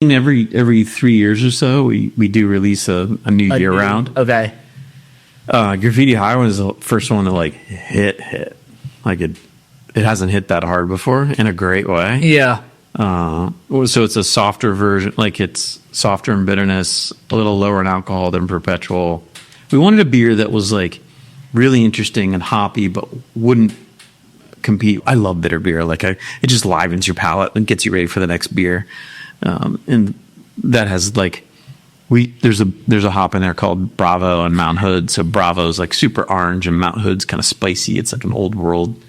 Every 3 years or so, we do release a new year round. Okay. Graffiti High was the first one to like hit. Like it hasn't hit that hard before in a great way. Yeah. So it's a softer version, like it's softer in bitterness, a little lower in alcohol than Perpetual. We wanted a beer that was like really interesting and hoppy, but wouldn't compete. I love bitter beer. Like it just livens your palate and gets you ready for the next beer. And that has like there's a hop in there called Bravo and Mount Hood. So Bravo's like super orange and Mount Hood's kind of spicy. It's like an old world,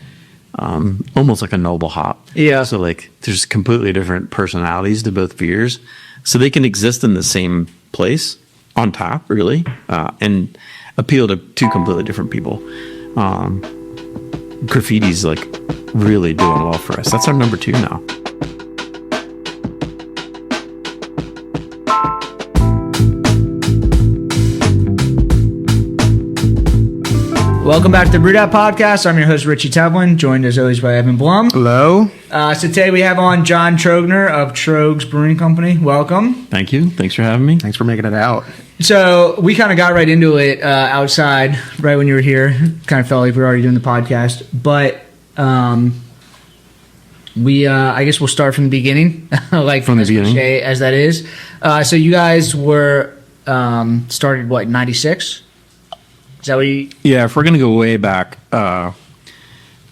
almost like a noble hop. Yeah. So like there's completely different personalities to both beers, so they can exist in the same place on tap, really, and appeal to two completely different people. Graffiti's like really doing well for us. That's our number 2 now. Welcome back to the Brew That Podcast. I'm your host, Richie Tevlin, joined as always by Evan Blum. Hello. So today we have on John Trogner of Tröegs Brewing Company. Welcome. Thank you. Thanks for having me. Thanks for making it out. So we kind of got right into it outside right when you were here. Kind of felt like we were already doing the podcast. But I guess we'll start from the beginning. Like from the beginning. Cliche as that is. So you guys were started, what, 96? Is that what you... Yeah, if we're going to go way back,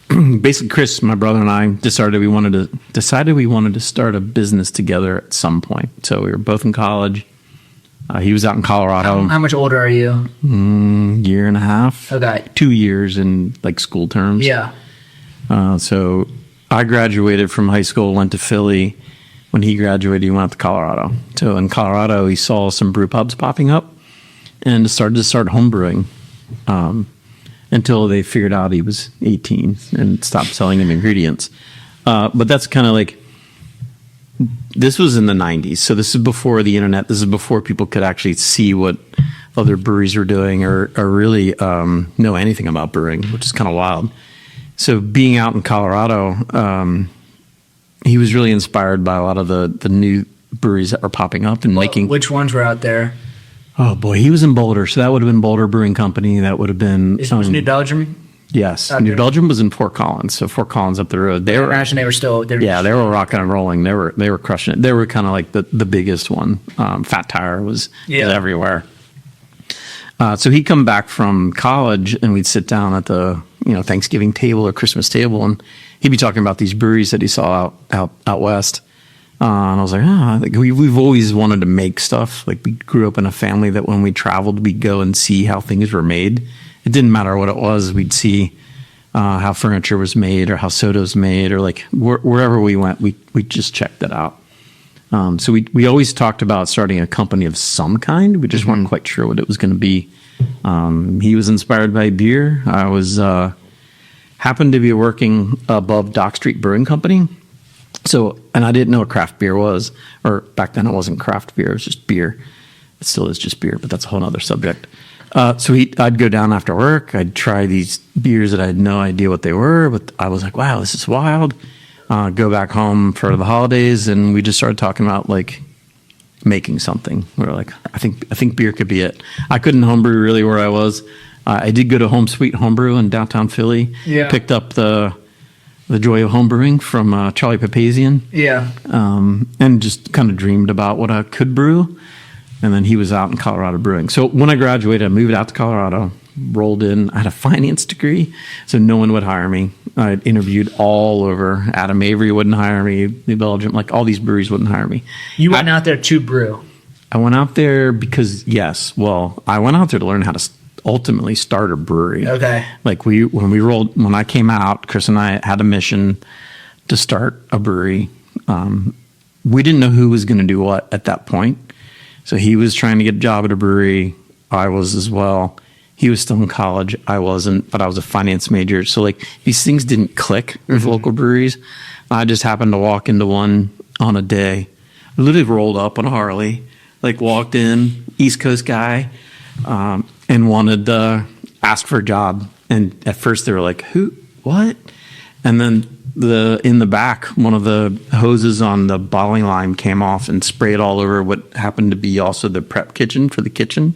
basically Chris, my brother, and I decided we wanted to start a business together at some point. So we were both in college. He was out in Colorado. How much older are you? Year and a half. Okay. 2 years in like school terms. Yeah. So I graduated from high school, went to Philly. When he graduated, he went out to Colorado. So in Colorado, he saw some brew pubs popping up and started to start home brewing. Until they figured out he was 18 and stopped selling him ingredients. But that's kind of like, this was in the 90s. So this is before the internet. This is before people could actually see what other breweries were doing or really know anything about brewing, which is kind of wild. So being out in Colorado, he was really inspired by a lot of the new breweries that were popping up and making. Which ones were out there? Oh boy, he was in Boulder, so that would have been Boulder Brewing Company. That would have been New Belgium. Yes, Okay. New Belgium was in Fort Collins, so Fort Collins up the road. They were still. They were rocking and rolling. They were crushing it. They were kind of like the biggest one. Fat Tire was everywhere. So he'd come back from college, and we'd sit down at the Thanksgiving table or Christmas table, and he'd be talking about these breweries that he saw out west. And I was like, we've always wanted to make stuff. Like we grew up in a family that when we traveled, we'd go and see how things were made. It didn't matter what it was. We'd see how furniture was made or how soda was made or like wherever we went, we just checked it out. So we always talked about starting a company of some kind. We just weren't quite sure what it was going to be. He was inspired by beer. I was happened to be working above Dock Street Brewing Company. So, and I didn't know what craft beer was, or back then it wasn't craft beer, it was just beer. It still is just beer, but that's a whole other subject. So I'd go down after work, I'd try these beers that I had no idea what they were, but I was like, wow, this is wild. Go back home for the holidays, and we just started talking about like making something. We were like, I think beer could be it. I couldn't homebrew really where I was. I did go to Home Sweet Homebrew in downtown Philly. Yeah. Picked up the Joy of Homebrewing from Charlie Papazian. Yeah. And just kind of dreamed about what I could brew. And then he was out in Colorado brewing. So when I graduated, I moved out to Colorado, rolled in. I had a finance degree, so no one would hire me. I interviewed all over. Avery wouldn't hire me. New Belgium, like all these breweries wouldn't hire me. You went out there to brew. I went out there because, I went out there to learn how to ultimately start a brewery. Okay. Like when I came out, Chris and I had a mission to start a brewery. We didn't know who was going to do what at that point. So he was trying to get a job at a brewery. I was as well. He was still in college. I wasn't, but I was a finance major. So like these things didn't click with local breweries. I just happened to walk into one on a day. I literally rolled up on a Harley, like walked in, East Coast guy, and wanted to ask for a job. And at first they were like, who, what? And then in the back, one of the hoses on the bottling line came off and sprayed all over what happened to be also the prep kitchen for the kitchen,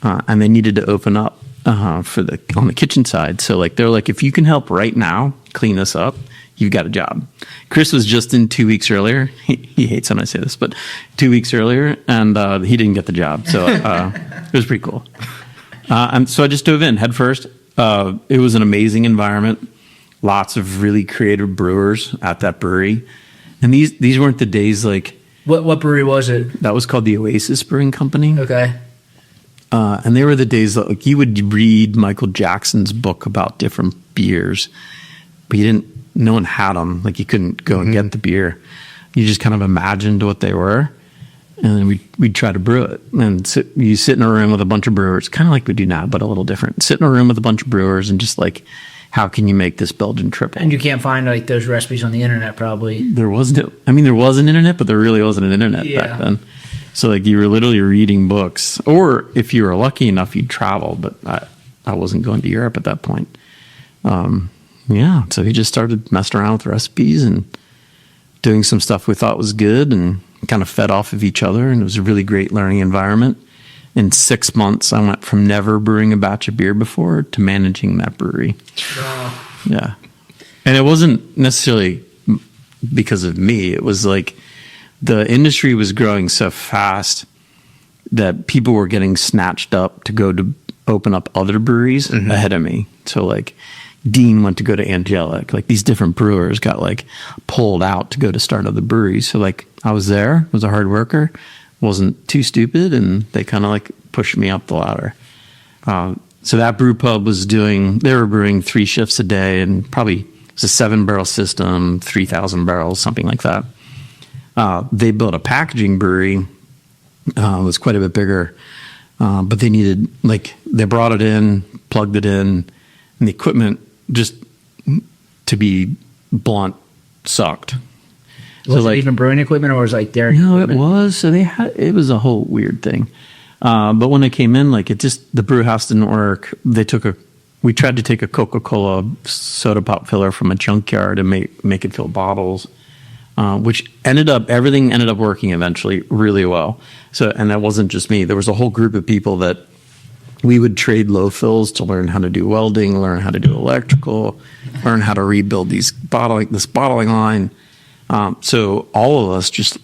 and they needed to open up on the kitchen side. So like they're like, if you can help right now clean this up, you've got a job. Chris was just in 2 weeks earlier. He hates when I say this, but 2 weeks earlier, and he didn't get the job. So it was pretty cool. And so I just dove in head first. It was an amazing environment. Lots of really creative brewers at that brewery. And these weren't the days like... What brewery was it? That was called the Oasis Brewing Company. Okay. And they were the days that like you would read Michael Jackson's book about different beers, but no one had them. Like you couldn't go and get the beer. You just kind of imagined what they were. And then we'd try to brew it. And you sit in a room with a bunch of brewers, kind of like we do now, but a little different. Sit in a room with a bunch of brewers and just like, how can you make this Belgian triple? And you can't find like those recipes on the internet, probably. There was an internet, but there really wasn't an internet back then. So like you were literally reading books, or if you were lucky enough, you'd travel. But I wasn't going to Europe at that point. So he just started messing around with recipes and doing some stuff we thought was good, and kind of fed off of each other. And it was a really great learning environment. In 6 months, I went from never brewing a batch of beer before to managing that brewery. Wow. Yeah. And it wasn't necessarily because of me. It was like the industry was growing so fast that people were getting snatched up to go to open up other breweries ahead of me. So like Dean went to go to Angelic. Like these different brewers got like pulled out to go to start other breweries. So like I was there, was a hard worker, wasn't too stupid, and they kind of like pushed me up the ladder. So that brew pub they were brewing 3 shifts a day, and probably it was a 7-barrel system, 3,000 barrels, something like that. They built a packaging brewery. It was quite a bit bigger, but they brought it in, plugged it in, and the equipment, just to be blunt, sucked. Was it even brewing equipment, or was it like dairy equipment? It was. So it was a whole weird thing. But when they came in, like the brew house didn't work. We tried to take a Coca-Cola soda pop filler from a junkyard and make it fill bottles, which everything ended up working eventually really well. So, and that wasn't just me. There was a whole group of people that we would trade low fills to learn how to do welding, learn how to do electrical, learn how to rebuild this bottling line. So all of us just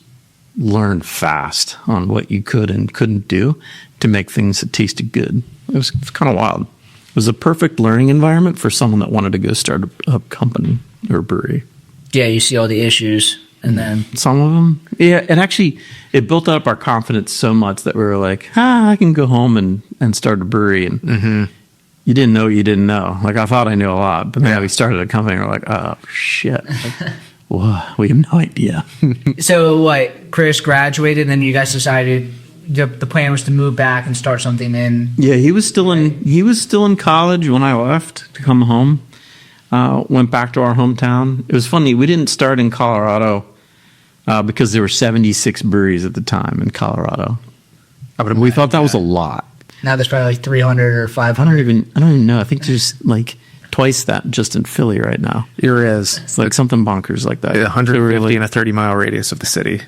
learned fast on what you could and couldn't do to make things that tasted good. It was kind of wild. It was a perfect learning environment for someone that wanted to go start a company or a brewery. Yeah, you see all the issues, and then some of them. Yeah, and actually it built up our confidence so much that we were like, I can go home and start a brewery. And you didn't know you didn't know. Like I thought I knew a lot, but then we started a company and we're like, oh, shit. Whoa, we have no idea. So what, Chris graduated, and then you guys decided the plan was to move back and start something in... Yeah, he was still in college when I left to come home. Went back to our hometown. It was funny, we didn't start in Colorado because there were 76 breweries at the time in Colorado. We thought that was a lot. Now there's probably like 300 or 500. I don't even know. I think there's like twice that just in Philly right now. There is. It's like something bonkers like that. 150 in a 30-mile radius of the city.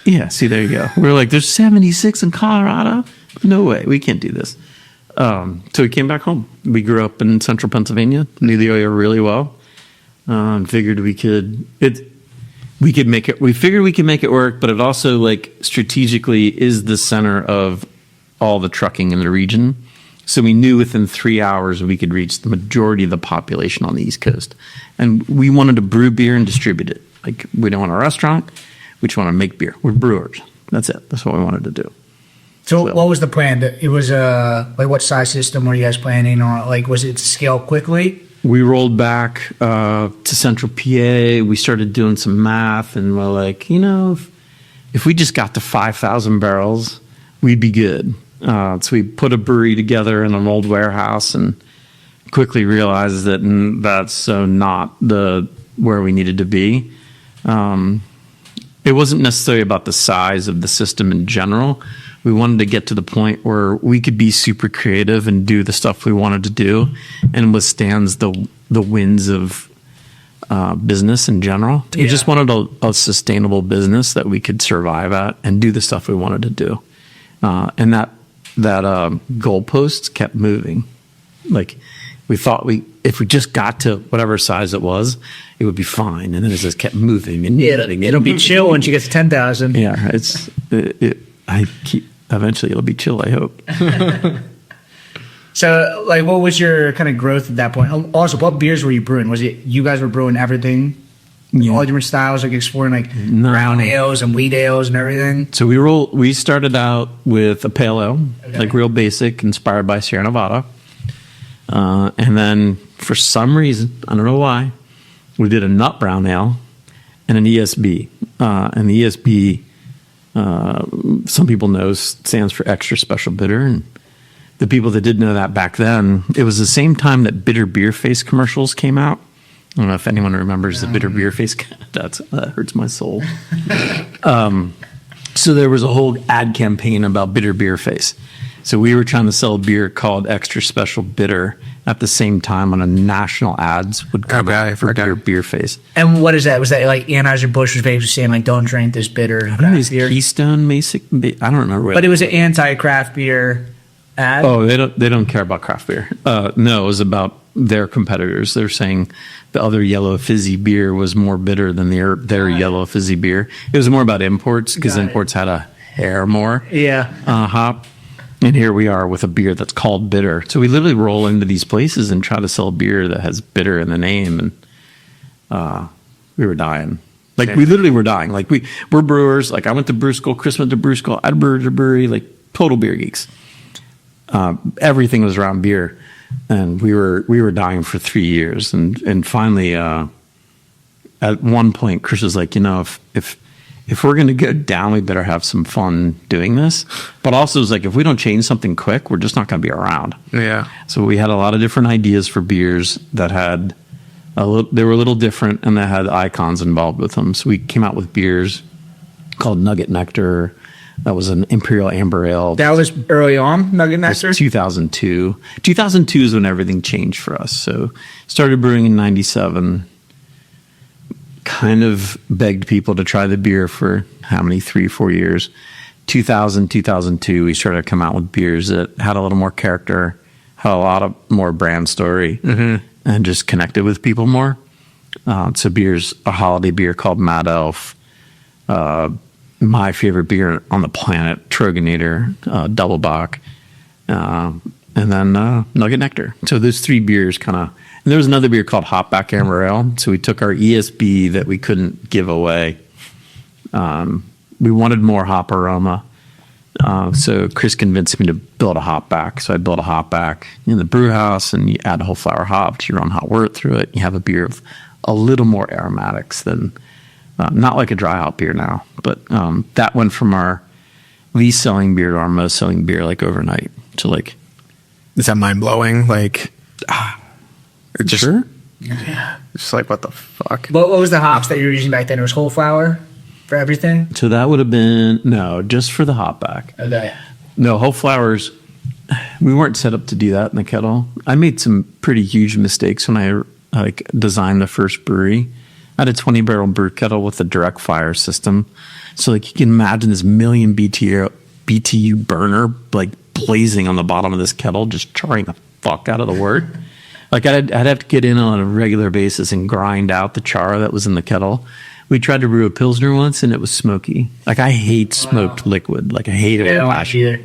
Yeah, see, there you go. We're like, there's 76 in Colorado? No way, we can't do this. So we came back home. We grew up in central Pennsylvania, knew the area really well, and figured we could make it. We figured we could make it work, but it also like strategically is the center of all the trucking in the region. So we knew within 3 hours we could reach the majority of the population on the East Coast. And we wanted to brew beer and distribute it. Like, we don't want a restaurant. We just want to make beer. We're brewers. That's it. That's what we wanted to do. So what was the plan? It was like what size system were you guys planning on? Like, was it to scale quickly? We rolled back to Central PA. We started doing some math, and we're like, if we just got to 5,000 barrels, we'd be good. So we put a brewery together in an old warehouse and quickly realized that that's so not where we needed to be. It wasn't necessarily about the size of the system in general. We wanted to get to the point where we could be super creative and do the stuff we wanted to do and withstands the winds of business in general. We just wanted a sustainable business that we could survive at and do the stuff we wanted to do. And that goalposts kept moving. Like we thought if we just got to whatever size it was, it would be fine. And then it just kept moving and moving. It'll be chill once you get to 10,000. Yeah, eventually it'll be chill, I hope. So, like, what was your kind of growth at that point? Also, what beers were you brewing? Was it you guys were brewing everything? Yeah. All different styles, like exploring like brown ales and wheat ales and everything? So we started out with a pale ale, like real basic, inspired by Sierra Nevada. And then for some reason, I don't know why, we did a nut brown ale and an ESB. And the ESB, some people know, stands for extra special bitter. And the people that didn't know that back then, it was the same time that bitter beer face commercials came out. I don't know if anyone remembers the bitter beer face. That hurts my soul. So there was a whole ad campaign about bitter beer face. So we were trying to sell a beer called Extra Special Bitter at the same time on a national ads would come out for bitter beer face. And what is that? Was that like Anheuser-Busch was basically saying like, don't drink this bitter craft beer? Keystone, basic. I don't remember. But it was an anti-craft beer ad. Oh, they don't care about craft beer. No, it was about their competitors. They're saying the other yellow fizzy beer was more bitter than their yellow fizzy beer. It was more about imports because imports had a hair more hop. And here we are with a beer that's called bitter. So we literally roll into these places and try to sell a beer that has bitter in the name, and we were dying. Like we literally were dying. Like we're brewers. Like I went to brew school. Chris went to brew school. I brewed a brewery. Like total beer geeks. Everything was around beer, and we were dying for 3 years, and finally, at one point, Chris was like, if we're going to go down, we better have some fun doing this. But also, it was like, if we don't change something quick, we're just not going to be around. Yeah. So we had a lot of different ideas for beers that had they were a little different, and they had icons involved with them. So we came out with beers called Nugget Nectar. That was an Imperial Amber Ale. That was early on, Nugget Nectar? 2002. 2002 is when everything changed for us. So started brewing in 97. Kind of begged people to try the beer for how many, 3-4 years. 2002, we started to come out with beers that had a little more character, had a lot of more brand story, and just connected with people more. So beers, a holiday beer called Mad Elf, my favorite beer on the planet, Tröegs Double Bock, and then Nugget Nectar. So those three beers kind of, and there was another beer called Hopback Amber Ale. So we took our ESB that we couldn't give away. We wanted more hop aroma. So Chris convinced me to build a hopback. So I built a hopback in the brew house, and you add whole flower hops, you run hot wort through it. You have a beer with a little more aromatics than, not like a dry hop beer now, but that went from our least selling beer to our most selling beer like overnight. So like, is that mind blowing? Like, just, sure. Just like, what the fuck? What was the hops that you were using back then? It was whole flower for everything? So that would have been, no, just for the hopback. Okay. No, whole flowers, we weren't set up to do that in the kettle. I made some pretty huge mistakes when I designed the first brewery. I had a 20-barrel brew kettle with a direct fire system. So like you can imagine this million BTU burner like blazing on the bottom of this kettle, just charring the fuck out of the wort. Like I'd have to get in on a regular basis and grind out the char that was in the kettle. We tried to brew a Pilsner once, and it was smoky. Like I hate smoked liquid. Like I hate it. I don't like it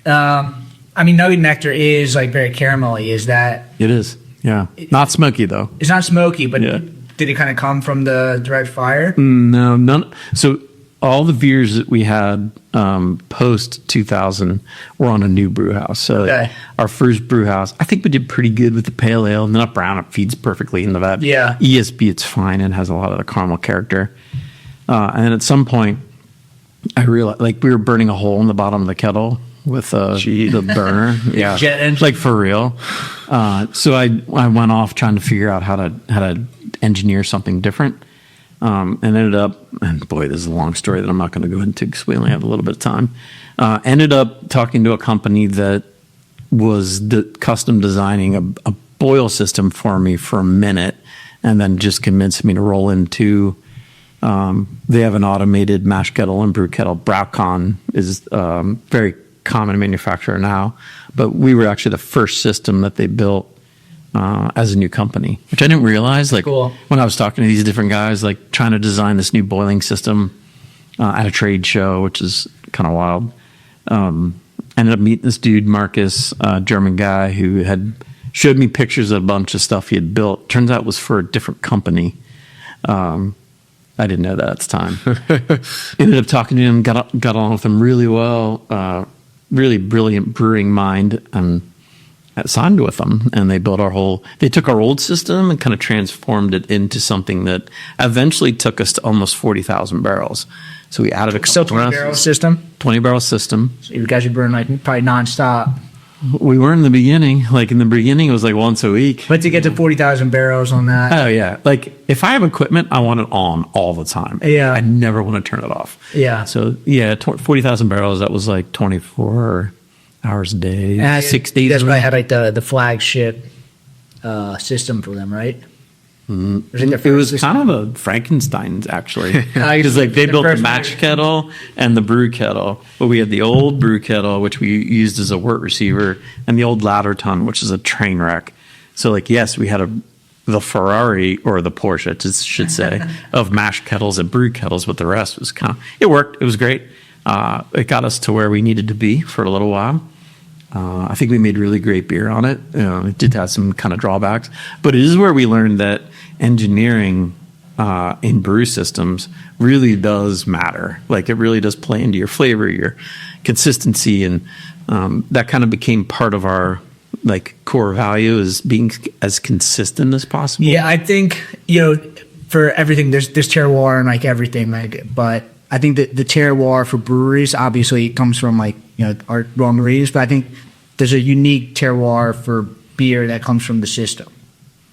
either. I mean, Nugget Nectar is like very caramelly. Is that? It is. Yeah. Not smoky though. It's not smoky, but did it kind of come from the direct fire? No, none. So all the beers that we had post 2000 were on a new brew house. So like our first brew house, I think we did pretty good with the pale ale. Nut brown, it feeds perfectly into that. Yeah. ESB, it's fine and has a lot of the caramel character. And then at some point, I realized like we were burning a hole in the bottom of the kettle with the burner. Yeah. Jet engine. Like for real. So I went off trying to figure out how to engineer something different. And ended up, and boy, this is a long story that I'm not going to go into because we only have a little bit of time. Ended up talking to a company that was custom designing a boil system for me for a minute and then just convinced me to roll into. They have an automated mash kettle and brew kettle. Braucon is very common manufacturer now, but we were actually the first system that they built as a new company, which I didn't realize. Like Cool. when I was talking to these different guys, like trying to design this new boiling system at a trade show, which is kind of wild. Ended up meeting this dude, Marcus, a German guy who had showed me pictures of a bunch of stuff he had built. Turns out it was for a different company. I didn't know that at the time. Ended up talking to him, got on with him really well. Really brilliant brewing mind, and signed with them. And they built they took our old system and kind of transformed it into something that eventually took us to almost 40,000 barrels. So we added a couple Still 20-barrel system? 20-barrel system. So you guys are brewing like probably nonstop. We were in the beginning. Like in the beginning, it was like once a week. But to get to 40,000 barrels on that. Oh, yeah. Like if I have equipment, I want it on all the time. Yeah. I never want to turn it off. Yeah. So, yeah, 40,000 barrels, that was like 24 hours a day, 6 days. That's why I had like the flagship system for them, right? It was kind of a Frankenstein's, actually. Because like they built the match kettle and the brew kettle, but we had the old brew kettle, which we used as a wort receiver, and the old ladder ton, which is a train wreck. So like, yes, we had the Ferrari, or the Porsche, I should say, of mash kettles and brew kettles, but the rest was it worked. It was great. It got us to where we needed to be for a little while. I think we made really great beer on it. It did have some kind of drawbacks, but it is where we learned that engineering in brew systems really does matter. Like it really does play into your flavor, your consistency, and that kind of became part of our like core value, is being as consistent as possible. Yeah, I think for everything there's terroir and like everything, like, but I think that the terroir for breweries obviously comes from like our wineries, but I think there's a unique terroir for beer that comes from the system.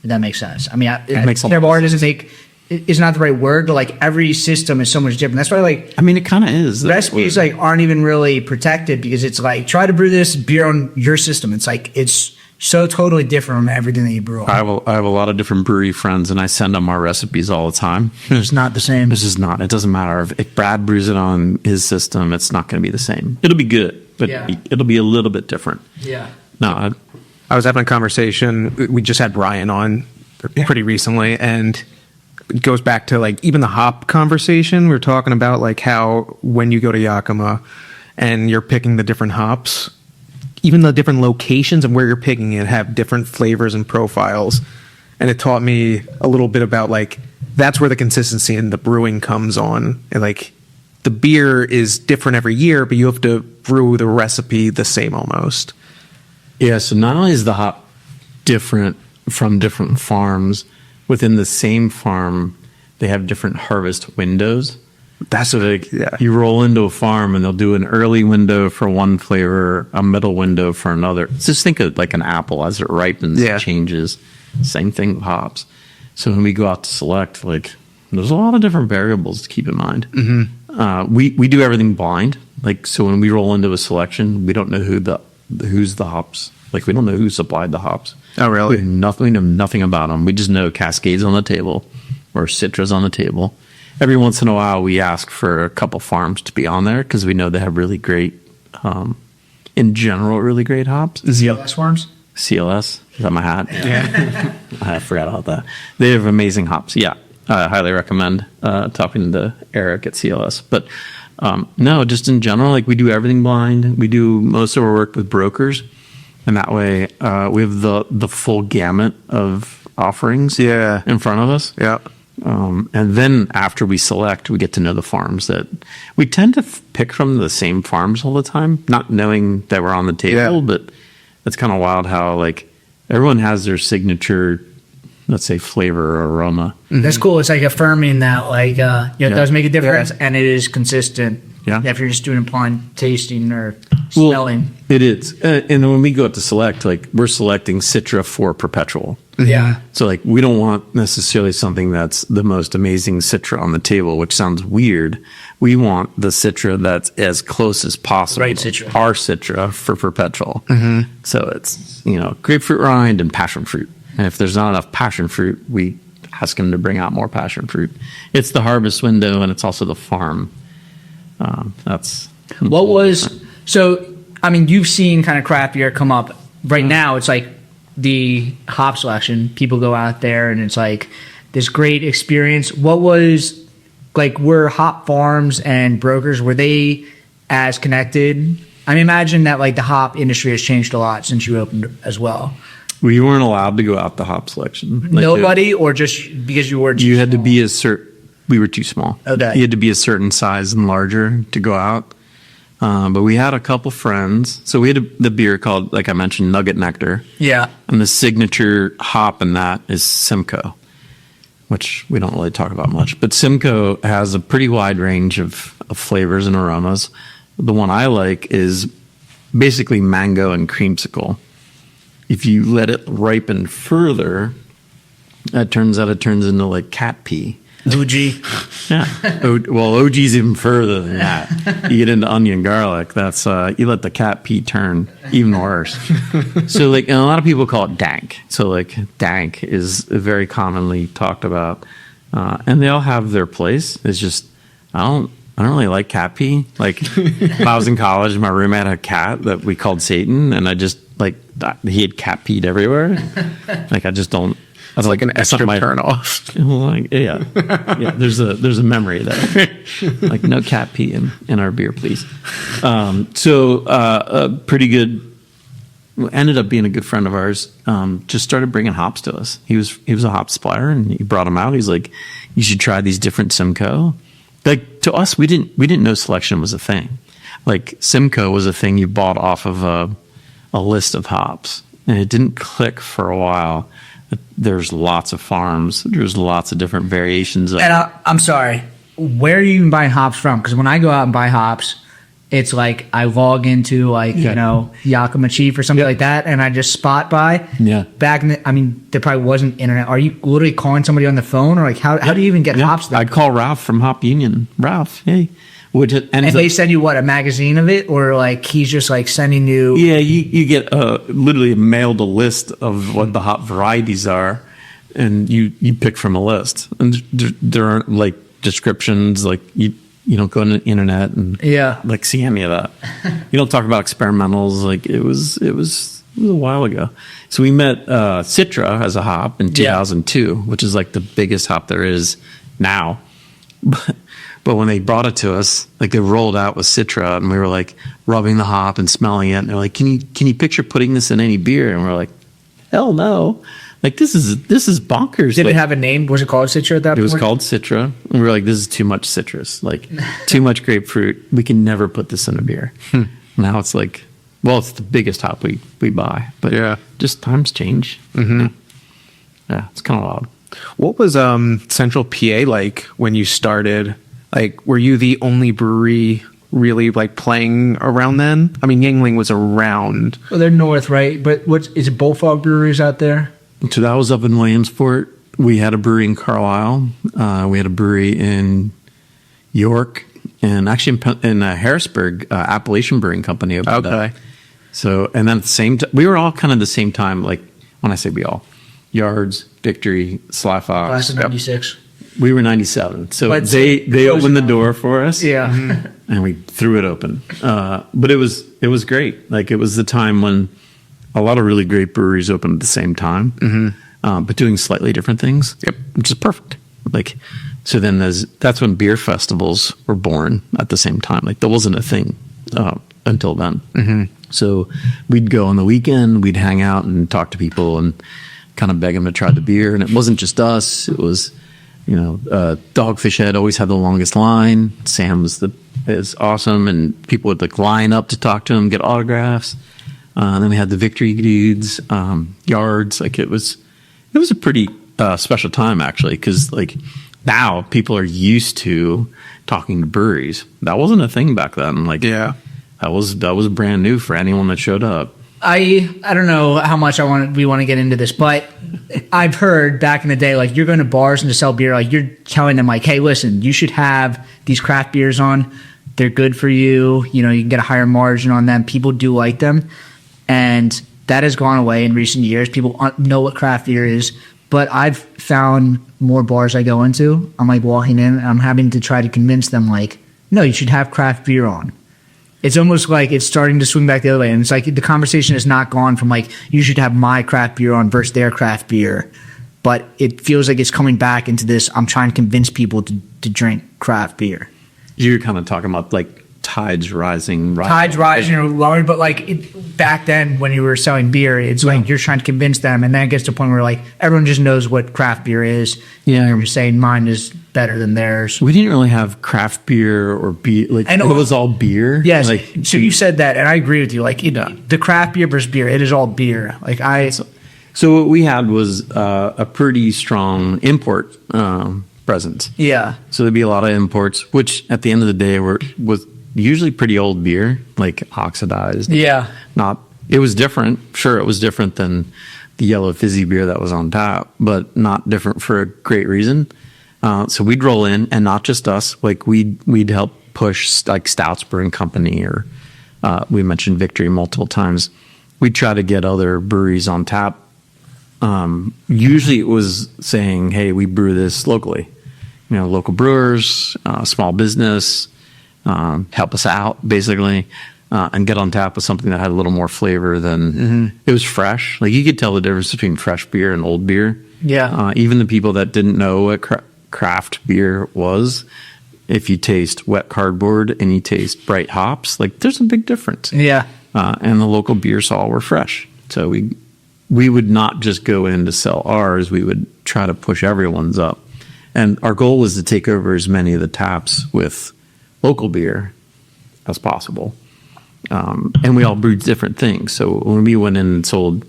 If that makes sense. I mean, terroir doesn't make is not the right word, but like every system is so much different. That's why like it kind of is. Recipes like aren't even really protected, because it's like try to brew this beer on your system. It's like it's so totally different from everything that you brew on. I have a lot of different brewery friends, and I send them our recipes all the time. It's not the same. This is not. It doesn't matter if Brad brews it on his system. It's not going to be the same. It'll be good, but it'll be a little bit different. Yeah. No, I was having a conversation. We just had Brian on pretty recently, and it goes back to like even the hop conversation. We were talking about like how when you go to Yakima and you're picking the different hops, even the different locations and where you're picking it have different flavors and profiles. And it taught me a little bit about like that's where the consistency in the brewing comes on. And like the beer is different every year, but you have to brew the recipe the same almost. Yeah, so not only is the hop different from different farms, within the same farm, they have different harvest windows. That's what you roll into a farm and they'll do an early window for one flavor, a middle window for another. Just think of like an apple as it ripens, it changes. Same thing with hops. So when we go out to select, like there's a lot of different variables to keep in mind. Mm-hmm. We do everything blind. Like so when we roll into a selection, we don't know who's the hops. Like we don't know who supplied the hops. Oh, really? We know nothing about them. We just know Cascade's on the table or Citra's on the table. Every once in a while, we ask for a couple farms to be on there because we know they have really great, in general, really great hops. CLS farms? CLS? Is that my hat? Yeah. I forgot about that. They have amazing hops. Yeah. I highly recommend talking to Eric at CLS. But no, just in general, like we do everything blind. We do most of our work with brokers. And that way, we have the full gamut of offerings in front of us. Yeah. And then after we select, we get to know the farms that we tend to pick from the same farms all the time, not knowing that we're on the table, but that's kind of wild how like everyone has their signature, let's say, flavor or aroma. That's cool. It's like affirming that like, it does make a difference and it is consistent. Yeah. If you're just doing a blind tasting or smelling. It is. And then when we go out to select, like we're selecting Citra for perpetual. Yeah. So like we don't want necessarily something that's the most amazing Citra on the table, which sounds weird. We want the Citra that's as close as possible. Right Citra. Our Citra for perpetual. Mm-hmm. So it's, grapefruit rind and passion fruit. And if there's not enough passion fruit, we ask them to bring out more passion fruit. It's the harvest window, and it's also the farm. That's what was so. I mean, you've seen kind of craft beer come up. Right now, it's like the hop selection. People go out there, and it's like this great experience. What was like? Were hop farms and brokers, were they as connected? I imagine that like the hop industry has changed a lot since you opened as well. We weren't allowed to go out the hop selection. Like Nobody, or just because you were too you had small? to be a certain. We were too small. Okay. You had to be a certain size and larger to go out. But we had a couple friends. So we had the beer called, like I mentioned, Nugget Nectar. Yeah. And the signature hop in that is Simcoe, which we don't really talk about much. But Simcoe has a pretty wide range of flavors and aromas. The one I like is basically mango and creamsicle. If you let it ripen further, it turns into like cat pee. OG. Yeah. Well, OG's even further than that. You get into onion garlic. That's you let the cat pee turn even worse. So like, and a lot of people call it dank. So like, dank is very commonly talked about, and they all have their place. It's just I don't really like cat pee. Like when I was in college, my roommate had a cat that we called Satan, and I just like he had cat peed everywhere. Like I just don't. That's like an extra turn off. Like, yeah. There's a memory there. Like no cat pee in our beer, please. So pretty good. Ended up being a good friend of ours. Just started bringing hops to us. He was a hop supplier, and he brought them out. He's like, you should try these different Simcoe. Like to us, we didn't know selection was a thing. Like Simcoe was a thing you bought off of a list of hops, and it didn't click for a while. There's lots of farms. There's lots of different variations of. And I'm sorry, where are you even buying hops from? Because when I go out and buy hops, it's like I log into Yakima Chief or something like that, and I just spot buy. Yeah. Back in there probably wasn't internet. Are you literally calling somebody on the phone, or like how do you even get hops? I'd call Ralph from Hop Union. Ralph, hey. And they send you what, a magazine of it, or like he's just like sending you? Yeah, you get literally mailed a list of what the hop varieties are, and you pick from a list. And there aren't like descriptions, like you don't go on the internet and like see any of that. You don't talk about experimentals. Like it was a while ago. So we met Citra as a hop in 2002, which is like the biggest hop there is now. But when they brought it to us, like they rolled out with Citra, and we were like rubbing the hop and smelling it. And they're like, "Can you picture putting this in any beer?" And we're like, "Hell no! Like this is bonkers." Did it have a name? Was it called Citra at that point? It was called Citra, and we were like, "This is too much citrus. Like too much grapefruit. We can never put this in a beer." Now it's like, well, it's the biggest hop we buy, but just times change. Mm-hmm. Yeah, it's kind of wild. What was Central PA like when you started? Like, were you the only brewery really like playing around then? I mean, Yuengling was around. Well, they're north, right? But is it Bullfrog Breweries out there? So that was up in Williamsport. We had a brewery in Carlisle. We had a brewery in York, and actually in Harrisburg, Appalachian Brewing Company opened up. So, and then at the same time, we were all kind of the same time. Like when I say we all, Yards, Victory, Sly Fox. Class of '96. We were 97, so But they opened the door for us. Yeah, and we threw it open. But it was great. Like it was the time when a lot of really great breweries opened at the same time, but doing slightly different things. Yep, which is perfect. Like so, then that's when beer festivals were born at the same time. Like that wasn't a thing until then. Mm-hmm. So we'd go on the weekend, we'd hang out and talk to people and kind of beg them to try the beer. And it wasn't just us; it was. Dogfish Head always had the longest line. Sam is awesome, and people would like line up to talk to him, get autographs. Then we had the Victory dudes, Yards. Like it was a pretty special time actually, because like now people are used to talking to breweries. That wasn't a thing back then. Like that was brand new for anyone that showed up. I don't know how much we want to get into this, but I've heard back in the day, like you're going to bars and to sell beer, like you're telling them like, hey, listen, you should have these craft beers on. They're good for you. You can get a higher margin on them. People do like them. And that has gone away in recent years. People know what craft beer is, but I've found more bars I go into, I'm like walking in and I'm having to try to convince them like, no, you should have craft beer on. It's almost like it's starting to swing back the other way. And it's like the conversation has not gone from like, you should have my craft beer on versus their craft beer. But it feels like it's coming back into this, I'm trying to convince people to drink craft beer. You're kind of talking about like tides rising. Tides rising or lowering, but like back then when you were selling beer, it's like you're trying to convince them. And then it gets to the point where like everyone just knows what craft beer is. Yeah. You're just saying mine is better than theirs. We didn't really have craft beer or beer. Like it was all beer. Yes. Like, so you said that, and I agree with you. Like the craft beer versus beer, it is all beer. Like So what we had was a pretty strong import presence. Yeah. So there'd be a lot of imports, which at the end of the day was usually pretty old beer, like oxidized. Yeah. It was different. Sure, it was different than the yellow fizzy beer that was on tap, but not different for a great reason. So we'd roll in, and not just us. Like we'd help push like Stouts Brewing Company, or we mentioned Victory multiple times. We'd try to get other breweries on tap. Usually it was saying, hey, we brew this locally. You know, local brewers, small business, help us out, basically, and get on tap with something that had a little more flavor than it was fresh. Like you could tell the difference between fresh beer and old beer. Yeah. Even the people that didn't know what craft beer was, if you taste wet cardboard and you taste bright hops, like there's a big difference. Yeah. And the local beers all were fresh. So we would not just go in to sell ours. We would try to push everyone's up. And our goal was to take over as many of the taps with local beer as possible. And we all brewed different things. So when we went in and sold,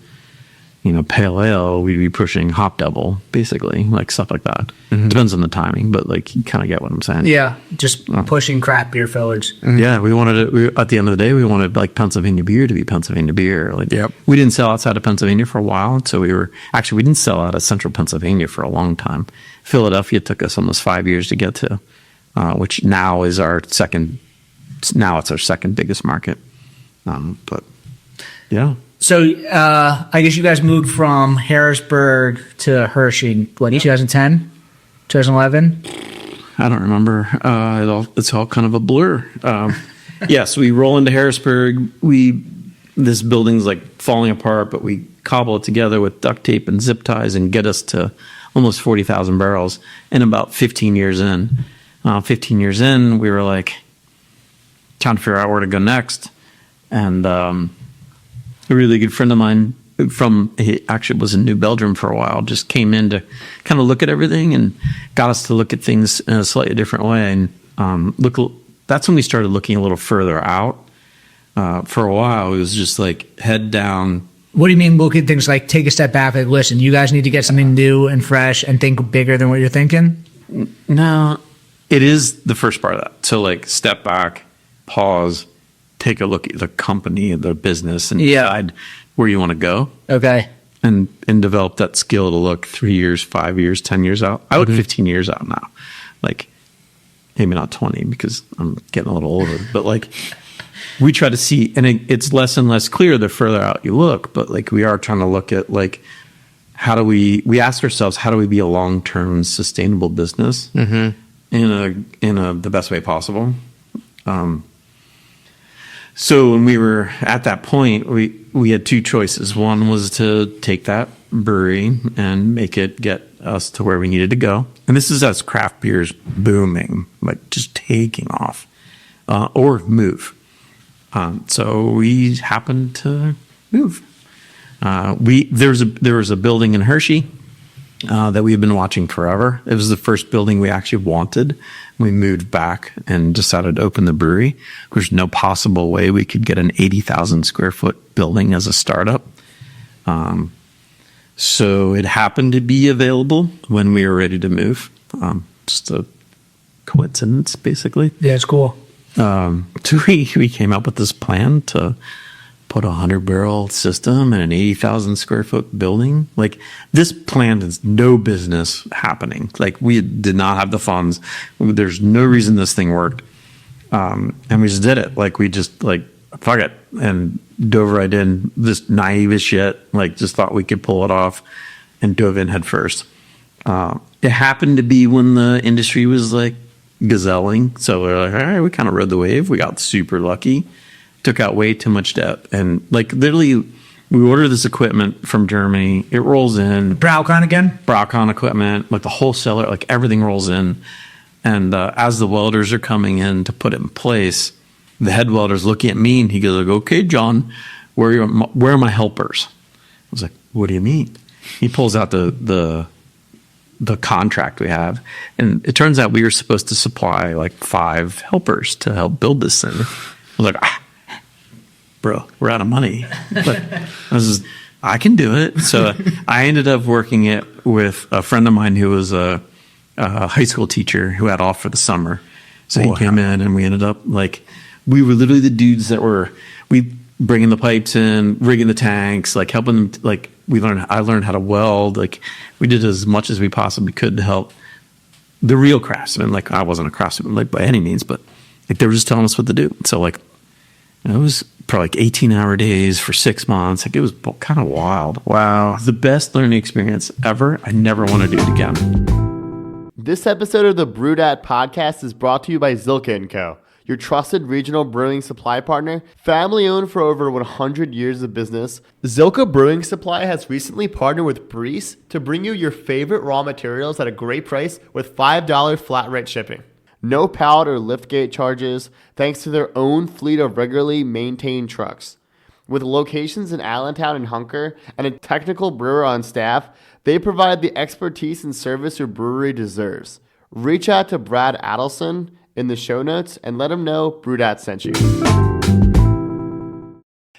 pale ale, we'd be pushing Hop Devil, basically, like stuff like that. Mm-hmm. Depends on the timing, but like you kind of get what I'm saying. Yeah, just pushing craft beer forwards. Mm-hmm. Yeah, we wanted it. At the end of the day, we wanted like Pennsylvania beer to be Pennsylvania beer. Like, yep. We didn't sell outside of Pennsylvania for a while, so we didn't sell out of central Pennsylvania for a long time. Philadelphia took us almost 5 years to get to, which now is our second. Now it's our second biggest market. But yeah. So I guess you guys moved from Harrisburg to Hershey, 2010, 2011? I don't remember. It's all kind of a blur. Yes, we roll into Harrisburg. This building's like falling apart, but we cobble it together with duct tape and zip ties and get us to almost 40,000 barrels in about 15 years in. 15 years in, we were like trying to figure out where to go next. And a really good friend of mine he actually was in New Belgium for a while, just came in to kind of look at everything and got us to look at things in a slightly different way. And that's when we started looking a little further out. For a while, it was just like head down. What do you mean look at things like take a step back, like listen, you guys need to get something new and fresh and think bigger than what you're thinking? No, it is the first part of that. So like step back, pause, take a look at the company, the business, and decide where you want to go. Okay. And develop that skill to look 3 years, 5 years, 10 years out. I look 15 years out now. Like, maybe not 20 because I'm getting a little older. But like, we try to see, and it's less and less clear the further out you look. But like, we are trying to look at like, we ask ourselves, how do we be a long-term sustainable business in the best way possible? So when we were at that point, we had two choices. One was to take that brewery and make it get us to where we needed to go. And this is as craft beer's booming, like just taking off, or move. So we happened to move. There was a building in Hershey that we had been watching forever. It was the first building we actually wanted. We moved back and decided to open the brewery. There's no possible way we could get an 80,000 square foot building as a startup. So it happened to be available when we were ready to move. Just a coincidence, basically. Yeah, it's cool. So we came up with this plan to put a 100-barrel system in an 80,000 square foot building. Like, this plan is no business happening. Like, we did not have the funds. There's no reason this thing worked. And we just did it. Like, we just, like, fuck it. And dove right in, this naive as shit. Like, just thought we could pull it off. and dove in head first. It happened to be when the industry was like gazelling. So we're like, all right, we kind of rode the wave. We got super lucky, took out way too much debt. And like literally, we order this equipment from Germany. It rolls in. Braucon again? Braucon equipment, like the wholesaler, like everything rolls in. And as the welders are coming in to put it in place, the head welder's looking at me and he goes, like, okay, John, where are my helpers? I was like, what do you mean? He pulls out the contract we have. And it turns out we were supposed to supply like 5 helpers to help build this thing. I was like, bro, we're out of money. But I can do it. So I ended up working it with a friend of mine who was a high school teacher who had off for the summer. So he came in and we ended up like, we were literally the dudes that were, bringing the pipes in, rigging the tanks, like helping them, like I learned how to weld. Like we did as much as we possibly could to help the real craftsmen. Like I wasn't a craftsman like by any means, but like they were just telling us what to do. So like, it was probably like 18-hour days for 6 months. Like it was kind of wild. Wow. The best learning experience ever. I never want to do it again. This episode of the Brewdat podcast is brought to you by Zilka & Co., your trusted regional brewing supply partner. Family owned for over 100 years of business, Zilka Brewing Supply has recently partnered with Breweries to bring you your favorite raw materials at a great price with $5 flat rate shipping. No pallet or liftgate charges thanks to their own fleet of regularly maintained trucks. With locations in Allentown and Hunker and a technical brewer on staff, they provide the expertise and service your brewery deserves. Reach out to Brad Adelson in the show notes and let him know Brewdat sent you.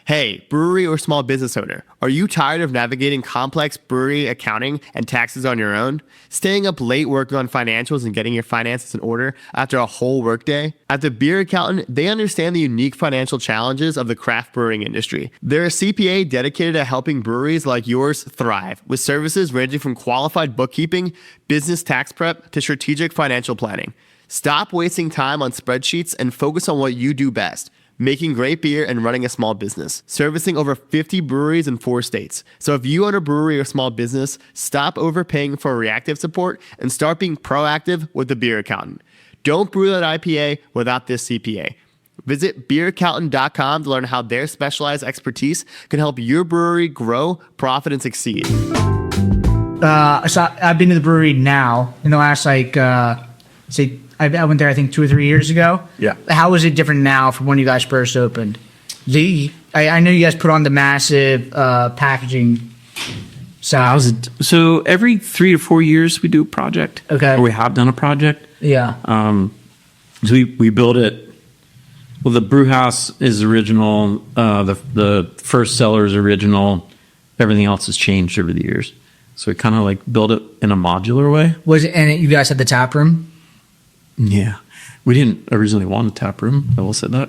Hey, brewery or small business owner, are you tired of navigating complex brewery accounting and taxes on your own? Staying up late working on financials and getting your finances in order after a whole workday? At the Beer Accountant, they understand the unique financial challenges of the craft brewing industry. They're a CPA dedicated to helping breweries like yours thrive, with services ranging from qualified bookkeeping, business tax prep, to strategic financial planning. Stop wasting time on spreadsheets and focus on what you do best: making great beer and running a small business, servicing over 50 breweries in 4 states. So if you own a brewery or small business, stop overpaying for reactive support and start being proactive with the Beer Accountant. Don't brew that IPA without this CPA. Visit beeraccountant.com to learn how their specialized expertise can help your brewery grow, profit, and succeed. So I've been to the brewery now in the last I went there I think 2 or 3 years ago. Yeah. How is it different now from when you guys first opened? I know you guys put on the massive packaging. So every 3 to 4 years we do a project. Okay. Or we have done a project. Yeah. So we build it. Well, the brew house is original. The first cellar is original. Everything else has changed over the years. So we kind of like build it in a modular way. And you guys had the tap room? Yeah. We didn't originally want a tap room. I will say that.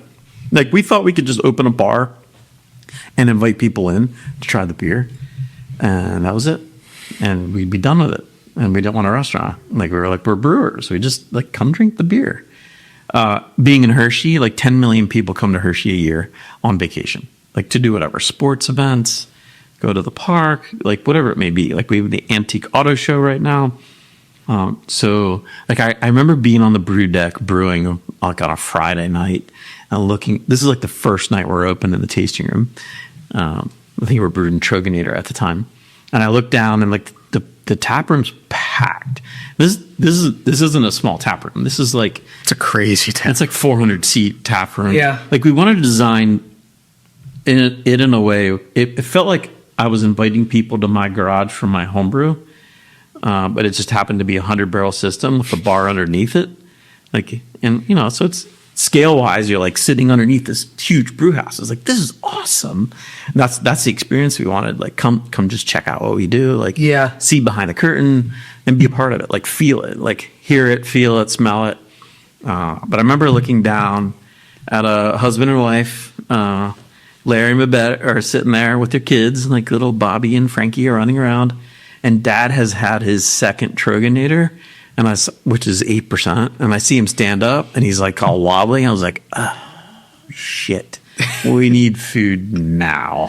Like we thought we could just open a bar and invite people in to try the beer. And that was it. And we'd be done with it. And we didn't want a restaurant. Like we were like, we're brewers. We just like come drink the beer. Being in Hershey, like 10 million people come to Hershey a year on vacation. Like to do whatever, sports events, go to the park, like whatever it may be. Like we have the antique auto show right now. So like I remember being on the brew deck brewing like on a Friday night and looking. This is like the first night we're open in the tasting room. I think we were brewing Tröegs at the time, and I looked down and like the tap room's packed. This isn't a small tap room. This is like It's a crazy tap. it's like 400 seat tap room. Yeah. Like we wanted to design it in a way. It felt like I was inviting people to my garage for my homebrew. But it just happened to be a 100-barrel system with a bar underneath it. Like, and you know, so it's scale-wise, you're like sitting underneath this huge brew house. It's like, this is awesome. And that's the experience we wanted. Like, come just check out what we do. Like, Yeah. see behind the curtain and be a part of it. Like, feel it. Like, hear it, feel it, smell it. But I remember looking down at a husband and wife, Larry and Babette are sitting there with their kids, like little Bobby and Frankie are running around. And Dad has had his second Tröegs, which is 8%. And I see him stand up, and he's like all wobbly. I was like, oh, shit. we need food now.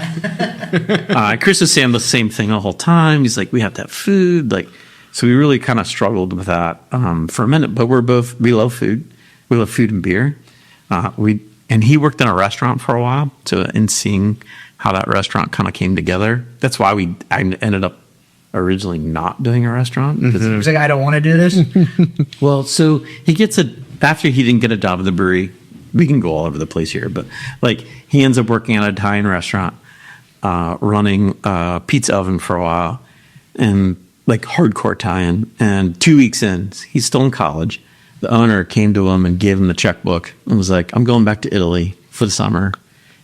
Chris was saying the same thing the whole time. He's like, we have to have food. Like, so we really kind of struggled with that for a minute. But we love food. We love food and beer. And he worked in a restaurant for a while. So in seeing how that restaurant kind of came together, that's why I ended up originally not doing a restaurant. He was like, I don't want to do this. Well, so after he didn't get a job at the brewery. We can go all over the place here, but like he ends up working at an Italian restaurant, running a pizza oven for a while, and like hardcore Italian. And 2 weeks in, he's still in college. The owner came to him and gave him the checkbook and was like, I'm going back to Italy for the summer.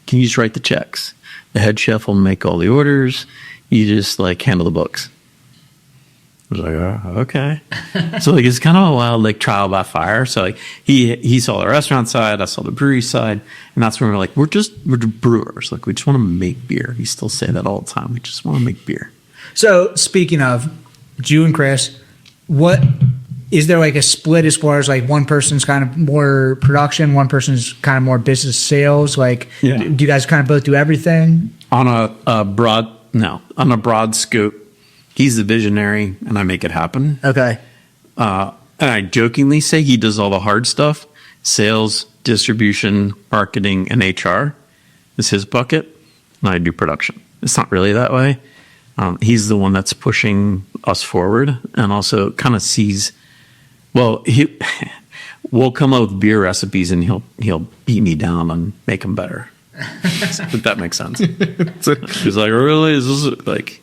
Can you just write the checks? The head chef will make all the orders. You just like handle the books. I was like, oh, okay. So like it's kind of a wild like trial by fire. So like he saw the restaurant side, I saw the brewery side, and that's when we're like, we're brewers. Like we just want to make beer. We still say that all the time. We just want to make beer. So speaking of you and Chris, what is there like a split as far as like one person's kind of more production, one person's kind of more business sales? Like, yeah. Do you guys kind of both do everything? On a broad scope. He's the visionary, and I make it happen. Okay. And I jokingly say he does all the hard stuff. Sales, distribution, marketing, and HR is his bucket, and I do production. It's not really that way. He's the one that's pushing us forward and also kind of sees, well, we'll come up with beer recipes, and he'll beat me down and make them better. If that makes sense. He's like, really? Is this like...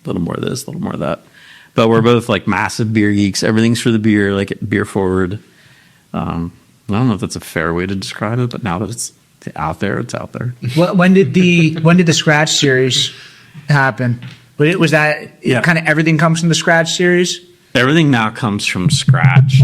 a little more of this, a little more of that. But we're both like massive beer geeks. Everything's for the beer, like beer forward. I don't know if that's a fair way to describe it, but now that it's out there, it's out there. When did the Scratch series happen? Was that kind of everything comes from the Scratch series? Everything now comes from scratch.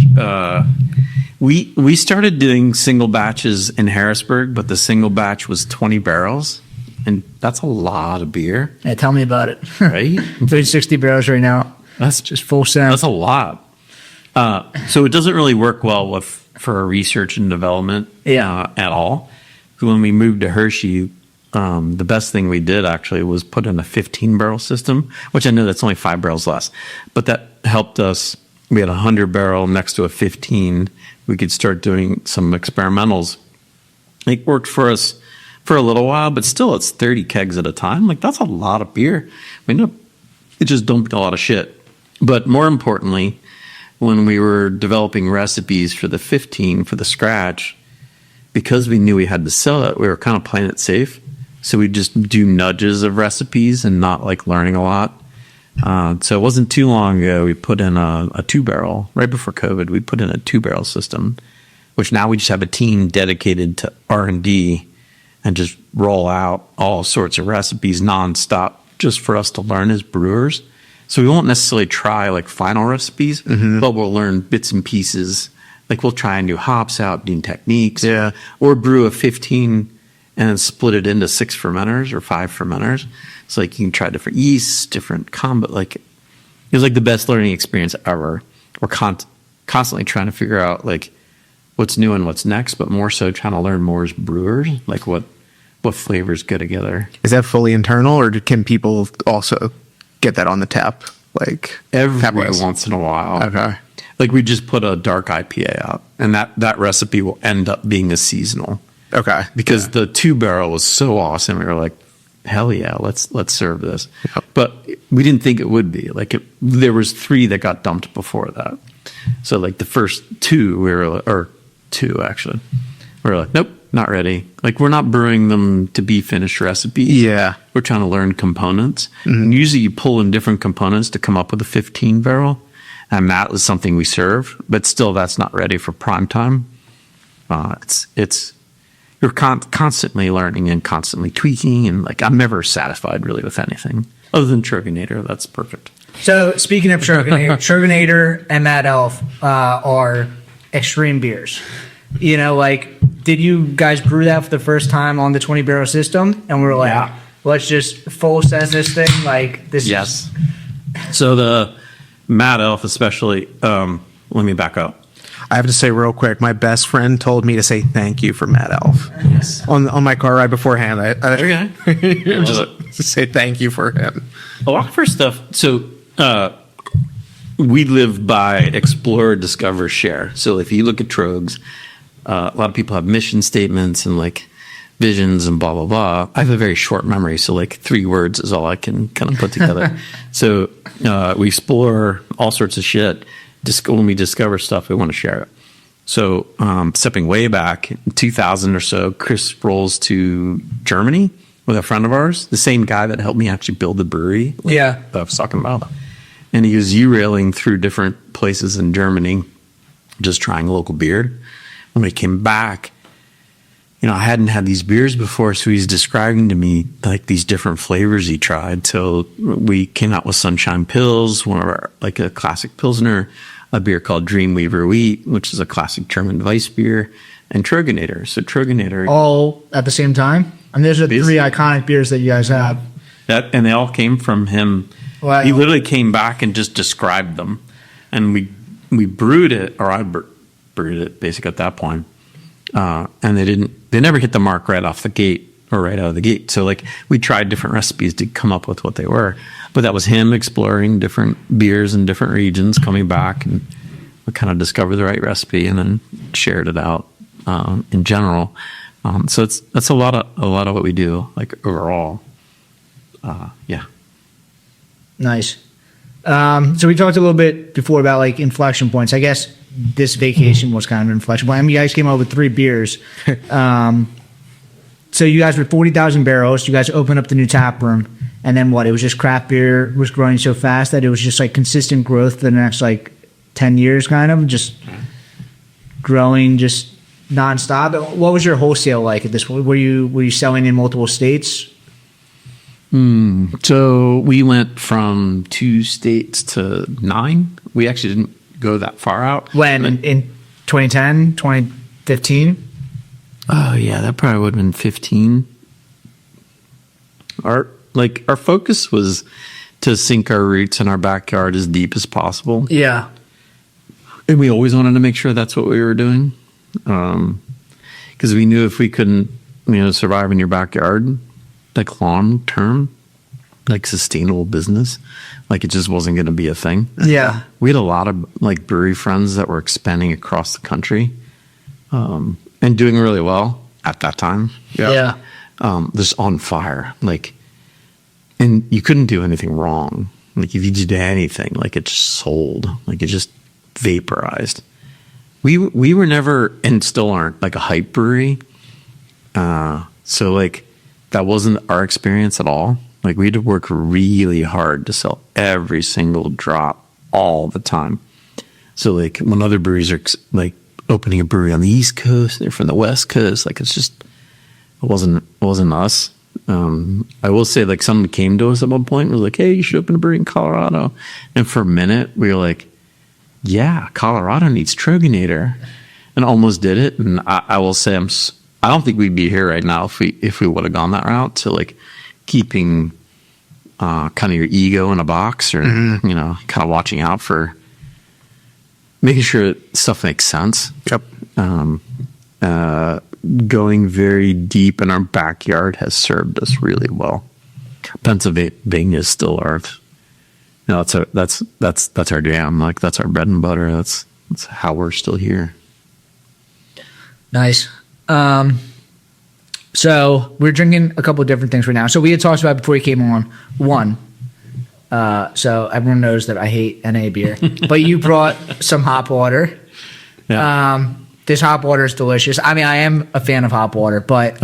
We started doing single batches in Harrisburg, but the single batch was 20 barrels. And that's a lot of beer. Yeah, tell me about it. Right? I'm doing 60 barrels right now. That's just full send. That's a lot. So it doesn't really work well for research and development at all. When we moved to Hershey, the best thing we did actually was put in a 15-barrel system, which I know that's only 5 barrels less. But that helped us. We had a 100-barrel next to a 15. We could start doing some experimentals. It worked for us for a little while, but still it's 30 kegs at a time. Like that's a lot of beer. I mean, it just dumped a lot of shit. But more importantly, when we were developing recipes for the 15, for the scratch, because we knew we had to sell it, we were kind of playing it safe. So we just do nudges of recipes and not like learning a lot. So it wasn't too long ago, we put in a 2-barrel. Right before COVID, we put in a 2-barrel system, which now we just have a team dedicated to R&D and just roll out all sorts of recipes nonstop just for us to learn as brewers. So we won't necessarily try like final recipes, but we'll learn bits and pieces. Like we'll try new hops out, new techniques, or brew a 15 and then split it into 6 fermenters or 5 fermenters. So like you can try different yeasts, different combo. Like it was like the best learning experience ever. We're constantly trying to figure out like what's new and what's next, but more so trying to learn more as brewers, like what flavors go together. Is that fully internal, or can people also get that on the tap? Like every once in a while. Okay. Like we just put a dark IPA out, and that recipe will end up being a seasonal. Okay. Because the 2-barrel was so awesome, we were like, hell yeah, let's serve this. Yep. But we didn't think it would be. Like there was 3 that got dumped before that. So like the first 2 2 actually. We were like, nope, not ready. Like we're not brewing them to be finished recipes. Yeah. We're trying to learn components. And usually you pull in different components to come up with a 15-barrel. And that was something we served, but still that's not ready for prime time. You're constantly learning and constantly tweaking, and like I'm never satisfied really with anything other than Trogner. That's perfect. So speaking of Trogner and Mad Elf are extreme beers. You know, like did you guys brew that for the first time on the 20-barrel system? And we were like, let's just full send this thing like this. Yes. So the Mad Elf especially, let me back up. I have to say real quick, my best friend told me to say thank you for Mad Elf. Yes. On my car ride beforehand. Okay. Just to say thank you for him. A lot of our stuff. So we live by explore, discover, share. So if you look at Tröegs, a lot of people have mission statements and like visions and blah blah blah. I have a very short memory, so like 3 words is all I can kind of put together. So we explore all sorts of shit. When we discover stuff, we want to share it. So stepping way back, in 2000 or so, Chris rolls to Germany with a friend of ours, the same guy that helped me actually build the brewery. Yeah. That I was talking about. And he was U-railing through different places in Germany, just trying local beer. When we came back, I hadn't had these beers before, so he's describing to me like these different flavors he tried. So we came out with Sunshine Pils, one of our, like a classic Pilsner, a beer called Dreamweaver Wheat, which is a classic German Weiss beer, and Tröegenator. So Tröegenator. All at the same time? I mean, there's 3 iconic beers that you guys have. And they all came from him. Wow. He literally came back and just described them. And we brewed it, or I brewed it basically at that point. And they never hit the mark right off the gate or right out of the gate. So like we tried different recipes to come up with what they were, but that was him exploring different beers in different regions, coming back, and we kind of discovered the right recipe and then shared it out in general. So that's a lot of what we do, like overall. Yeah. Nice. So we talked a little bit before about like inflection points. I guess this vacation was kind of an inflection point. I mean, you guys came out with 3 beers. So you guys were 40,000 barrels. You guys opened up the new tap room. And then what? It was just craft beer was growing so fast that it was just like consistent growth for the next like 10 years, kind of just growing just nonstop. What was your wholesale like at this point? Were you selling in multiple states? So we went from 2 states to 9. We actually didn't go that far out. When? In 2010, 2015? Oh, yeah, that probably would have been 15. Our focus was to sink our roots in our backyard as deep as possible. Yeah. And we always wanted to make sure that's what we were doing. Because we knew if we couldn't, survive in your backyard, like long term, like sustainable business, like it just wasn't going to be a thing. Yeah. We had a lot of like brewery friends that were expanding across the country, and doing really well at that time. Yeah. Just on fire, like, and you couldn't do anything wrong. Like if you did anything, like it just sold, like it just vaporized. We were never, and still aren't, like a hype brewery. So like that wasn't our experience at all. Like we had to work really hard to sell every single drop all the time. So like when other breweries are like opening a brewery on the East Coast, they're from the West Coast. Like it wasn't us. I will say like someone came to us at one point and was like, "Hey, you should open a brewery in Colorado." And for a minute we were like, "Yeah, Colorado needs Tröegenator," and almost did it. And I will say I don't think we'd be here right now if we would have gone that route to like keeping kind of your ego in a box, or kind of watching out for making sure stuff makes sense. Yep. Going very deep in our backyard has served us really well. Pennsylvania is still our, that's our jam. Like that's our bread and butter. That's how we're still here. Nice. So we're drinking a couple of different things right now. So we had talked about before you came on one. So everyone knows that I hate NA beer, but you brought some hop water. Yeah. This hop water is delicious. I mean, I am a fan of hop water, but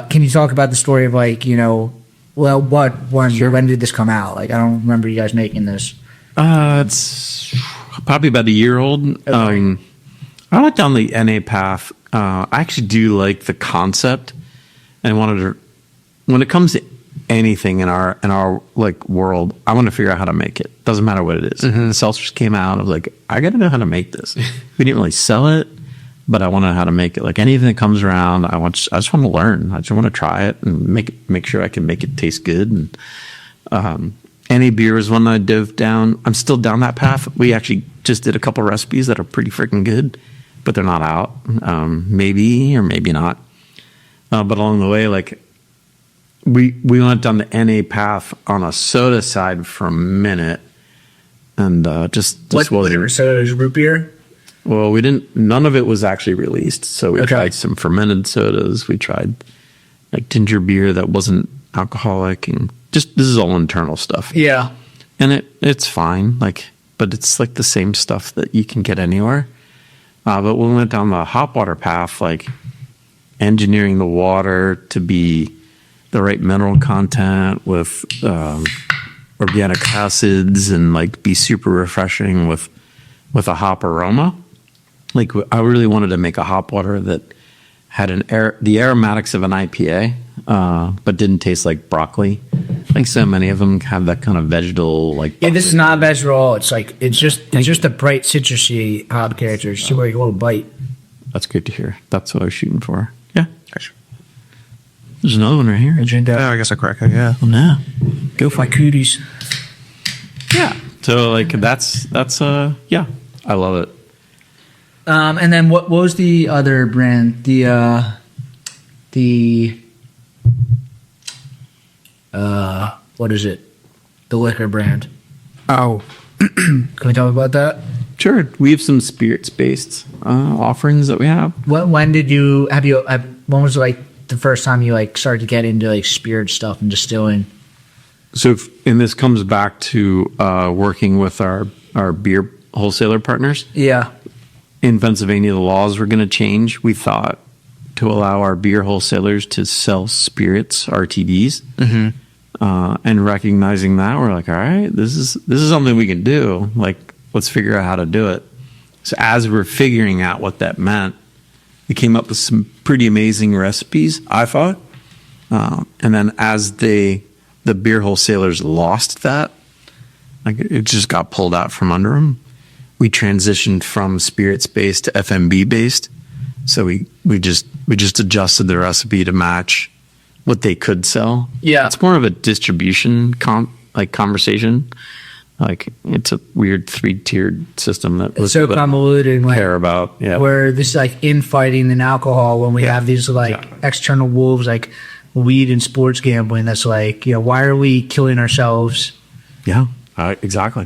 can you talk about the story of like, when did this come out? Like, I don't remember you guys making this. It's probably about a year old. Okay. I went down the NA path. I actually do like the concept, and when it comes to anything in our like world, I want to figure out how to make it. Doesn't matter what it is. The seltzers came out. I was like, I got to know how to make this. We didn't really sell it, but I want to know how to make it. Like anything that comes around, I just want to learn. I just want to try it and make sure I can make it taste good. And NA beer was one that I dove down. I'm still down that path. We actually just did a couple recipes that are pretty freaking good. but they're not out. Maybe or maybe not. But along the way, like we went down the NA path on a soda side for a minute, and just What wasn't. sodas? Root beer? Well, we didn't. None of it was actually released. So we Okay. tried some fermented sodas. We tried like ginger beer that wasn't alcoholic, and just this is all internal stuff. Yeah. And it's fine. Like, but it's like the same stuff that you can get anywhere. But we went down the hop water path, like engineering the water to be the right mineral content with organic acids and like be super refreshing with a hop aroma. Like I really wanted to make a hop water that had the aromatics of an IPA, but didn't taste like broccoli. I think so many of them have that kind of vegetal like. Yeah, this is not vegetable. It's like it's just a bright citrusy hop character. It's like a little bite. That's good to hear. That's what I was shooting for. Yeah. Gotcha. There's another one right here. I drink that. Oh, I guess I crack it. Yeah. Oh, no. Go for My it. cooties. Yeah. So like that's yeah, I love it. And then what was the other brand? What is it? The liquor brand. Oh, Can we talk about that? Sure. We have some spirits based offerings that we have. When did you when was like the first time you like started to get into like spirit stuff and distilling? So and this comes back to working with our beer wholesaler partners. Yeah. In Pennsylvania, the laws were going to change. We thought to allow our beer wholesalers to sell spirits, RTDs, and recognizing that, we're like, all right, this is something we can do. Like, let's figure out how to do it. So as we're figuring out what that meant, we came up with some pretty amazing recipes, I thought. And then as the beer wholesalers lost that, like it just got pulled out from under them. We transitioned from spirits based to FMB based. So we just adjusted the recipe to match what they could sell. Yeah. It's more of a distribution conversation. Like it's a weird 3-tiered system that It's so convoluted. Like, care about. Yeah. where this like infighting and alcohol when we have these like external wolves like weed and sports gambling. That's like, why are we killing ourselves? Yeah. Exactly.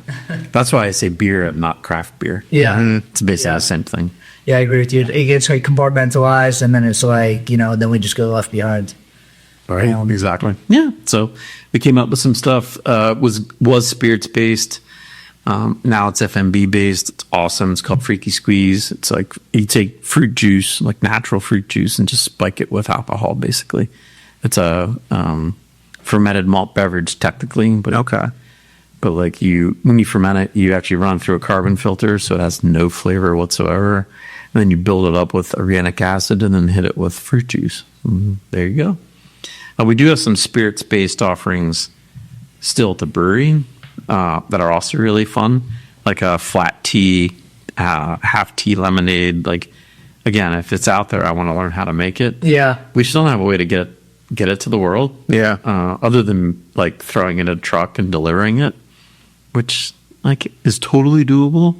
That's why I say beer and not craft beer. Yeah. It's basically the same thing. Yeah, I agree with you. It gets like compartmentalized, and then it's like then we just go left behind. Right. Exactly. Yeah. So we came up with some stuff. Was spirits based. Now it's FMB based. It's awesome. It's called Freaky Squeeze. It's like you take fruit juice, like natural fruit juice, and just spike it with alcohol. Basically, it's a fermented malt beverage technically, but okay. But like when you ferment it, you actually run through a carbon filter, so it has no flavor whatsoever. And then you build it up with organic acid, and then hit it with fruit juice. There you go. We do have some spirits-based offerings still at the brewery that are also really fun, like a flat tea, half tea lemonade. Like again, if it's out there, I want to learn how to make it. Yeah. We still don't have a way to get it to the world. Yeah. Other than like throwing it in a truck and delivering it, which like is totally doable.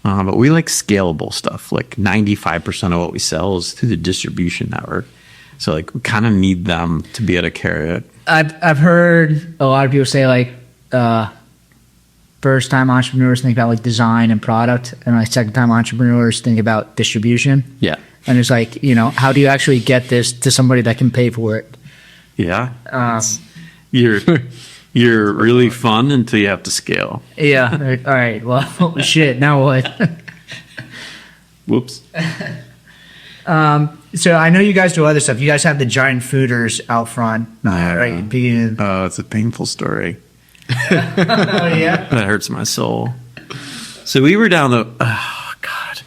But we like scalable stuff. Like 95% of what we sell is through the distribution network. So like we kind of need them to be able to carry it. I've heard a lot of people say like first time entrepreneurs think about like design and product, and like second time entrepreneurs think about distribution. Yeah. And it's like, how do you actually get this to somebody that can pay for it? Yeah. You're really fun until you have to scale. Yeah. All right. Well, shit. Now what? Whoops. So I know you guys do other stuff. You guys have the giant fooders out front, right? Beginning. Oh, it's a painful story. Oh yeah. That hurts my soul. So we were down the. Oh God,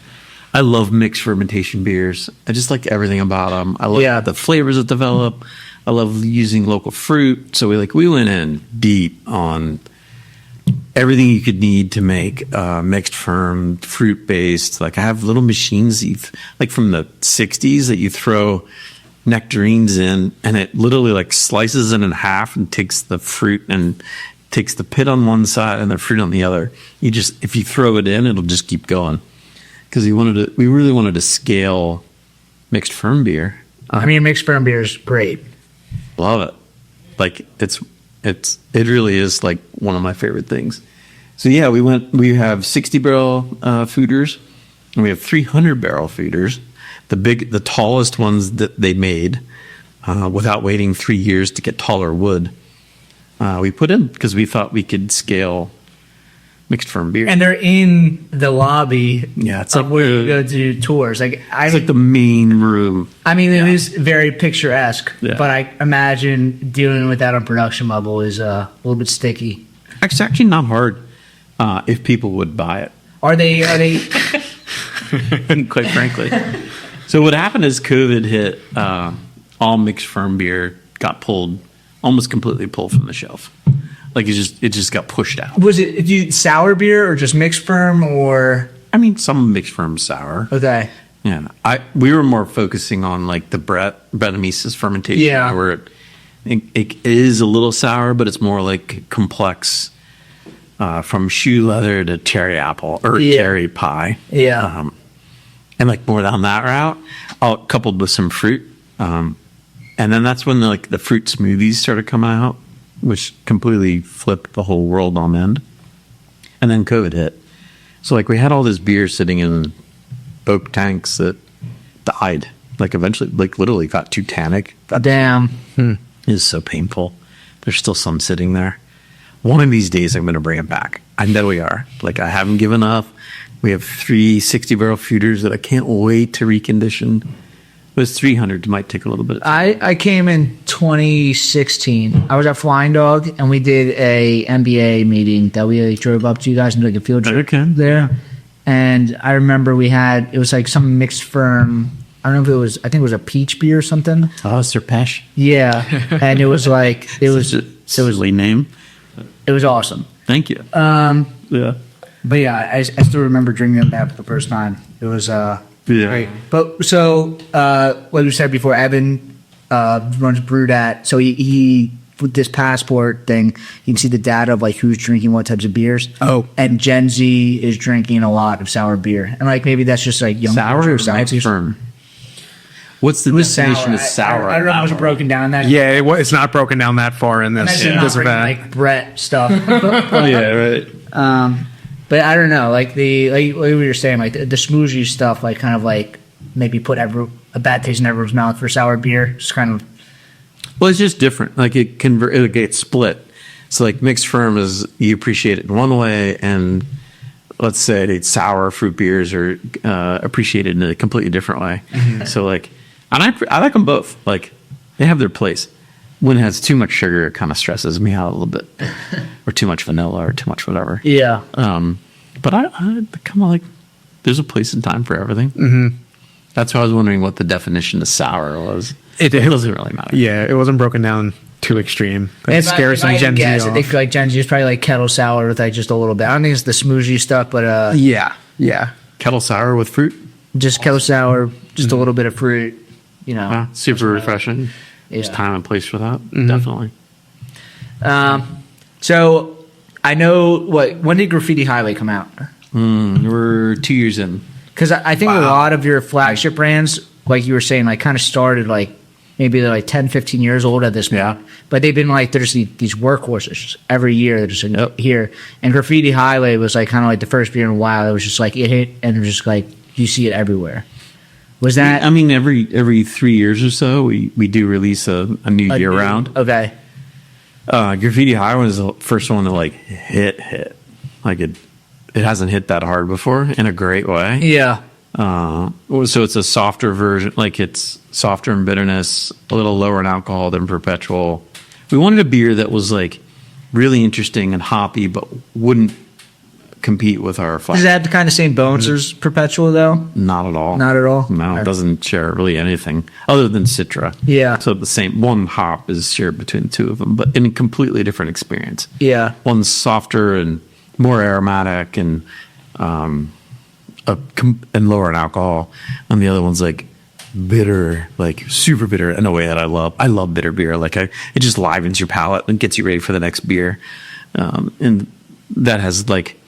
I love mixed fermentation beers. I just like everything about them. I love the flavors that develop. I love using local fruit. So we went in deep on everything you could need to make mixed ferm, fruit based. Like I have little machines like from the 60s that you throw nectarines in, and it literally like slices it in half and takes the fruit and takes the pit on one side and the fruit on the other. If you throw it in, it'll just keep going. because we really wanted to scale mixed firm beer. I mean, mixed firm beer is great. Love it. Like it really is like one of my favorite things. So yeah, we have 60 barrel foeders, and we have 300 barrel foeders, the tallest ones that they made, without waiting 3 years to get taller wood. We put in because we thought we could scale mixed firm beer. And they're in the lobby. Yeah, it's like up where there. you go do tours. It's like the main room. I mean, it is very picturesque, Yeah. but I imagine dealing with that on production level is a little bit sticky. It's actually not hard if people would buy it. Are they? Quite frankly. So what happened is COVID hit. All mixed firm beer got almost completely pulled from the shelf. Like it just got pushed out. Was it sour beer or just mixed firm or? I mean, some mixed firm sour. Okay. Yeah, we were more focusing on like the Brettanomyces fermentation. Yeah. Where it is a little sour, but it's more like complex, from shoe leather to cherry apple or cherry pie. Yeah. And like more down that route, all coupled with some fruit. And then that's when the fruit smoothies started coming out, which completely flipped the whole world on end. And then COVID hit. So like we had all this beer sitting in oak tanks that died. Like eventually, like literally got too tannic. Damn. It is so painful. There's still some sitting there. One of these days I'm going to bring it back. I know we are. Like I haven't given up. We have 3 60-barrel foeders that I can't wait to recondition. Those 300 might take a little bit of time. I came in 2016. I was at Flying Dog, and we did a MBA meeting that we drove up to you guys and did like a field trip there. And I remember it was like some mixed firm. I don't know if it was, I think it was a peach beer or something. Oh, Serpesh. Yeah. And it was like, it was silly name. It was awesome. Thank you. Yeah. But yeah, I still remember drinking that for the first time. It was great. But so, like we said before, Evan runs Brewdat. So he with this passport thing, you can see the data of like who's drinking what types of beers. Oh. And Gen Z is drinking a lot of sour beer. And like maybe that's just like young Sour or science. firm? What's the definition of sour? I don't know if it's broken down that. Yeah, it's not broken down that far in this. Imagine not this bringing, event. like Brett stuff. Oh, yeah, right. But I don't know, like we were saying, like the smoothie stuff, like kind of like maybe put a bad taste in everyone's mouth for sour beer. Just kind of. Well, it's just different. Like it gets split. So like mixed firm is you appreciate it in one way, and let's say it's sour fruit beers are appreciated in a completely different way. Mm-hmm. So like, and I like them both. Like they have their place. When it has too much sugar, it kind of stresses me out a little bit, or too much vanilla, or too much whatever. Yeah. But I kind of like there's a place and time for everything. Mm-hmm. That's why I was wondering what the definition of sour was. It doesn't really matter. Yeah, it wasn't broken down too extreme. That scares some Gen Z I off. think like Gen Z is probably like kettle sour with like just a little bit. I don't think it's the smoothie stuff, but Yeah. Kettle sour with fruit. just kettle sour, just a little bit of fruit. You know, Super refreshing. There's Yeah. time and place for that. Definitely. So I know when did Graffiti Highway come out? We're 2 years in. Because I think a lot of your flagship brands, like you were saying, like kind of started like maybe they're like 10, 15 years old at this point. Yeah. But they've been like, there's these workhorses just every year. They're just like, here. And Graffiti Highway was like kind of like the first beer in a while. It was just like it hit and it was just like you see it everywhere. Was that? I mean, every 3 years or so, we do release a new year round. Okay. Graffiti High was the first one to like hit. Like it hasn't hit that hard before in a great way. Yeah. So it's a softer version, like it's softer in bitterness, a little lower in alcohol than Perpetual. We wanted a beer that was like really interesting and hoppy, but wouldn't compete with our Does flag. it have the kind of same bones as Perpetual though? Not at all. Not at all? No, it doesn't share really anything other than Citra. Yeah. So the same one hop is shared between the two of them, but in a completely different experience. Yeah. One's softer and more aromatic and lower in alcohol, and the other one's like bitter, like super bitter in a way that I love. I love bitter beer. Like it just livens your palate and gets you ready for the next beer. And that has like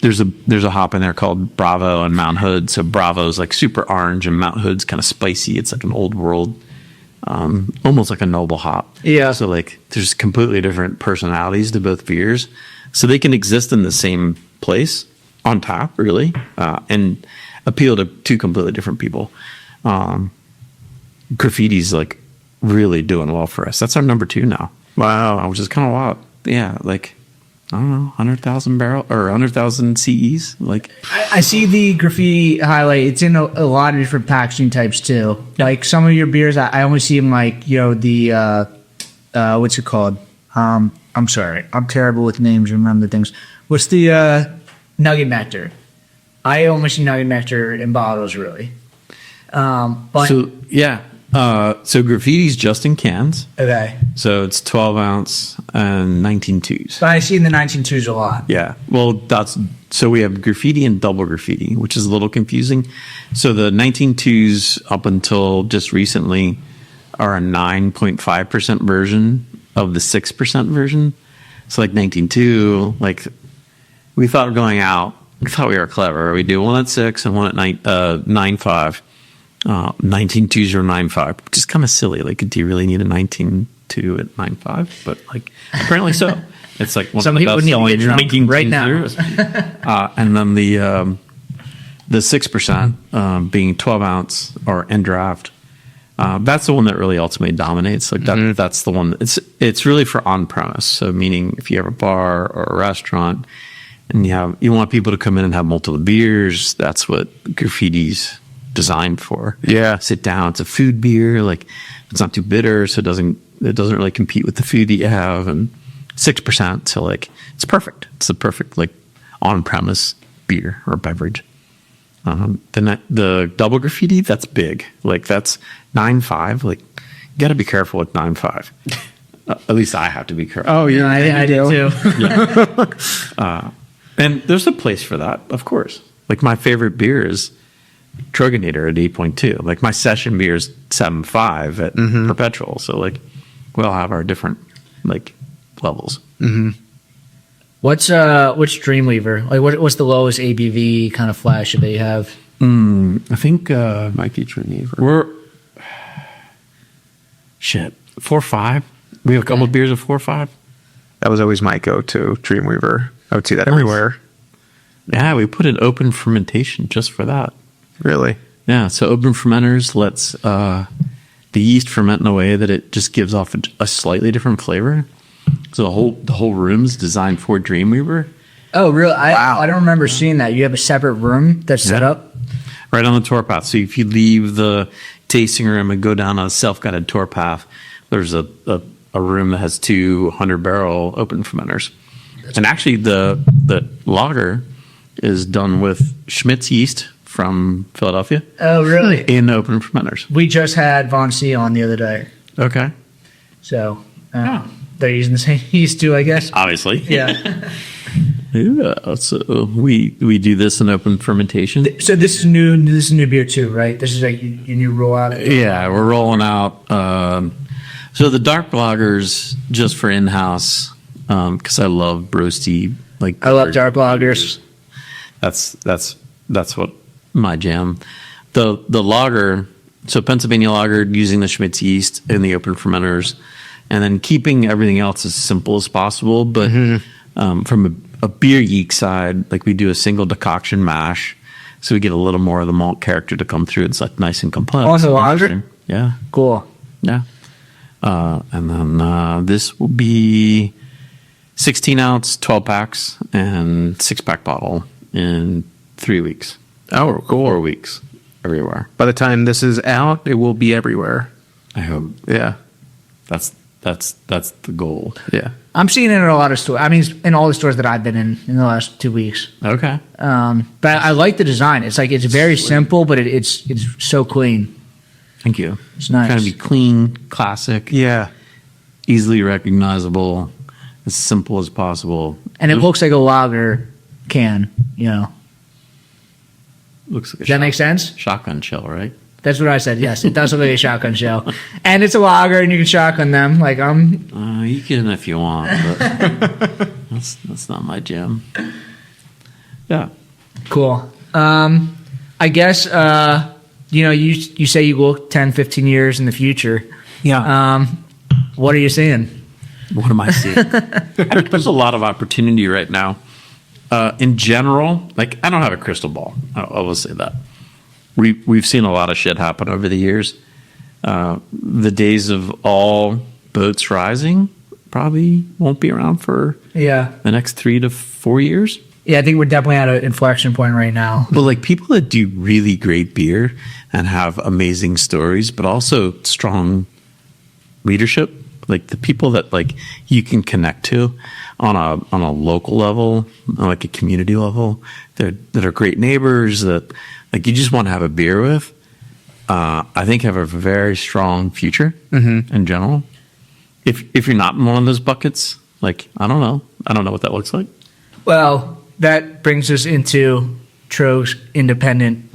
there's a hop in there called Bravo and Mount Hood. So Bravo's like super orange and Mount Hood's kind of spicy. It's like an old world, almost like a noble hop. Yeah. So like there's completely different personalities to both beers. So they can exist in the same place on tap, really, and appeal to two completely different people. Graffiti's like really doing well for us. That's our number 2 now. Wow. Which is kind of wild. Yeah, like I don't know, 100,000 barrel or 100,000 CEs. Like I see the graffiti highlight. It's in a lot of different packaging types too. Like some of your beers, I only see them like the what's it called? I'm sorry, I'm terrible with names. Remember things. What's the Nugget Nectar? I only see Nugget Nectar in bottles, really. But so yeah. So graffiti's just in cans. okay, So it's 12 ounce and 19.2s. but I see in the 19.2s a lot. Yeah. Well, so we have graffiti and double graffiti, which is a little confusing. So the 19.2s up until just recently are a 9.5% version of the 6% version. So like 19.2, like we thought going out, we thought we were clever. We do one at 6 and one at 9.5. 19.2s or 9.5, which is kind of silly. Like, do you really need a 19.2 at 9.5? But like, apparently so. It's like one Some of the people best need to get drunk 19.2s right now. there is. And then the 6% being 12 ounce or end draft. That's the one that really ultimately dominates. Like that's the one. It's really for on premise. So meaning if you have a bar or a restaurant and you want people to come in and have multiple beers, that's what graffiti's designed for. Yeah. Sit down. It's a food beer. Like it's not too bitter, so it doesn't really compete with the food that you have. And 6%, so like it's perfect. It's the perfect like on premise beer or beverage. The double graffiti, that's big. Like that's 9.5. Like you got to be careful with 9.5. At least I have to be careful. Oh yeah, I do too. And there's a place for that, of course. Like my favorite beer is Tröegs at 8.2. Like my session beer is 7.5 at Perpetual. So like we all have our different like levels. What's Dreamweaver? Like what's the lowest ABV kind of flash that you have? I think might be Tröegs. we're 4.5. We have a couple of beers of 4.5. That was always my go-to, Dreamweaver. I would see that everywhere. Yeah, we put in open fermentation just for that. Really? Yeah, so open fermenters lets the yeast ferment in a way that it just gives off a slightly different flavor. So the whole room's designed for Dreamweaver. Oh, really? I don't remember seeing that. You have a separate room that's set up? Right on the tour path. So if you leave the tasting room and go down a self-guided tour path, there's a room that has 200-barrel open fermenters. And actually the lager is done with Schmidt's yeast from Philadelphia Oh, really? in open fermenters. We just had Von C on the other day. Okay. So they're using the same yeast too, I guess. Obviously. Yeah. Yeah. So we do this in open fermentation. So this is new beer too, right? This is like your new rollout. Yeah, we're rolling out. So the dark lagers just for in-house because I love roasty. Like I love dark lagers. That's what my jam. The lager, so Pennsylvania lager using the Schmidt's yeast in the open fermenters, and then keeping everything else as simple as possible. But from a beer geek side, like we do a single decoction mash, so we get a little more of the malt character to come through. It's like nice and complex. Also lager? Yeah. Cool. Yeah. And then this will be 16 ounce, 12 packs, and 6-pack bottle in 3 weeks. Oh, cool. 4 weeks everywhere. By the time this is out, it will be everywhere. I hope. Yeah. That's the goal. Yeah. I'm seeing it in a lot of stores. I mean, in all the stores that I've been in the last 2 weeks. Okay. But I like the design. It's like it's very simple, but it's so clean. Thank you. It's nice. Trying to be clean, classic, Yeah. easily recognizable, as simple as possible. And it looks like a lager can, you know. Looks like a Does that make sense? shotgun shell, right? That's what I said. Yes, it does look like a shotgun shell. And it's a lager, and you can shotgun them. Like, You can if you want, but that's not my jam. Yeah. Cool. I guess, you say you look 10, 15 years in the future. Yeah. What are you seeing? What am I seeing? I think there's a lot of opportunity right now. In general, like I don't have a crystal ball. I will say that. We've seen a lot of shit happen over the years. The days of all boats rising probably won't be around for the next 3 to 4 years. Yeah, I think we're definitely at an inflection point right now. But like people that do really great beer and have amazing stories, but also strong leadership, like the people that like you can connect to on a local level, on like a community level, that are great neighbors that like you just want to have a beer with. I think have a very strong future in general. If you're not in one of those buckets, like I don't know what that looks like. Well, that brings us into Tröegs Independent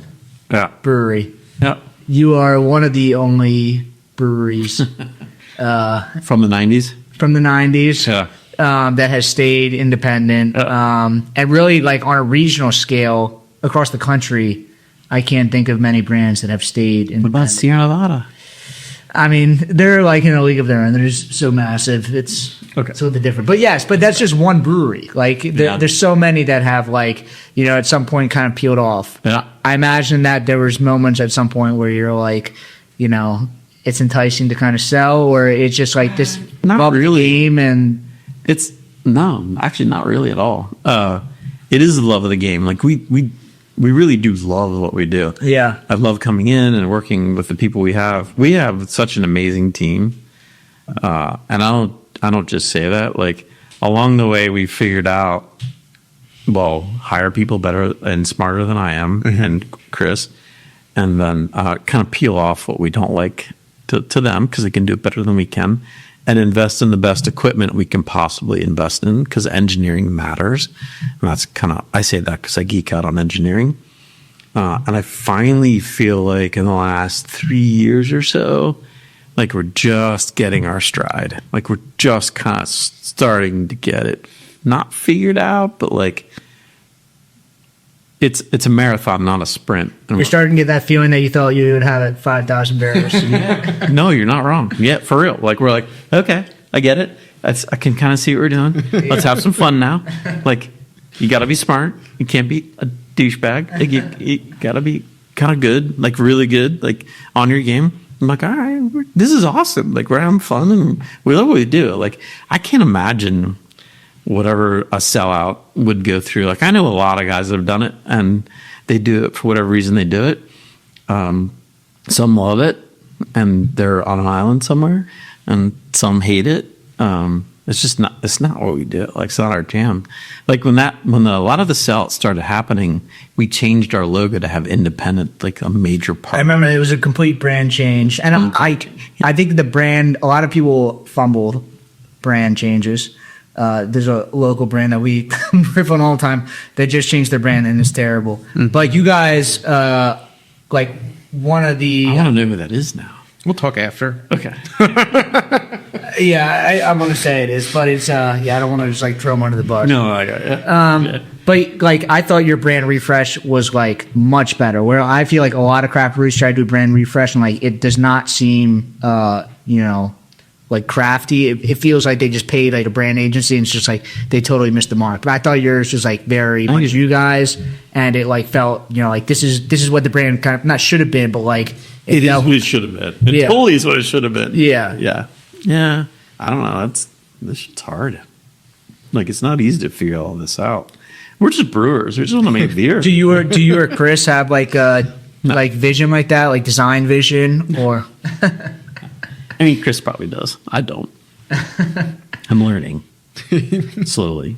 Brewery. Yeah. You are one of the only breweries from the 90s. From the 90s. Yeah. That has stayed independent. And really, like on a regional scale across the country, I can't think of many brands that have stayed independent. What about Sierra Nevada? I mean, they're like in a league of their own. They're just so massive. It's something different. But yes, that's just one brewery. Like there's so many that have like, at some point kind of peeled off. Yeah. I imagine that there was moments at some point where you're like, it's enticing to kind of sell, or it's just like this not really game and it's actually not really at all. It is the love of the game. Like we really do love what we do. Yeah. I love coming in and working with the people we have. We have such an amazing team. And I don't just say that. Like along the way we figured out, hire people better and smarter than I am and Chris, and then kind of peel off what we don't like to them because they can do it better than we can, and invest in the best equipment we can possibly invest in because engineering matters. And that's I say that because I geek out on engineering. And I finally feel like in the last 3 years or so, like we're just getting our stride. Like we're just kind of starting to get it not figured out, but like it's a marathon, not a sprint. And you're starting to get that feeling that you thought you would have at 5,000 barrels. No, you're not wrong. Yeah, for real. Like we're like, okay, I get it. I can kind of see what we're doing. Let's have some fun now. Like you got to be smart. You can't be a douchebag. Like, you got to be kind of good, like really good, like on your game. I'm like, all right, this is awesome. Like we're having fun and we love what we do. Like I can't imagine whatever a sellout would go through. Like I know a lot of guys that have done it and they do it for whatever reason they do it. Some love it and they're on an island somewhere, and some hate it. It's not what we do. Like it's not our jam. Like when a lot of the sellouts started happening, we changed our logo to have independent, like a major part. I remember it was a complete brand change. And I think the brand, a lot of people fumble brand changes. There's a local brand that we riff on all the time. They just changed their brand and it's terrible. But like you guys, like one of the... I want to know who that is now. We'll talk after. Okay. Yeah, I'm going to say it is, but it's, I don't want to just like throw them under the bus. No, I got it. But like, I thought your brand refresh was like much better. Where I feel like a lot of craft breweries try to do brand refresh and like it does not seem, like crafty. It feels like they just paid like a brand agency and it's just like they totally missed the mark. But I thought yours was like very much you guys, and it like felt like this is what the brand kind of not should have been, but like it is what it should have been. It totally is what it should have been. Yeah. I don't know. This shit's hard. Like it's not easy to figure all this out. We're just brewers. We just want to make beer. Do you or Chris have like like vision like that, like design vision or? I mean, Chris probably does. I don't. I'm learning slowly.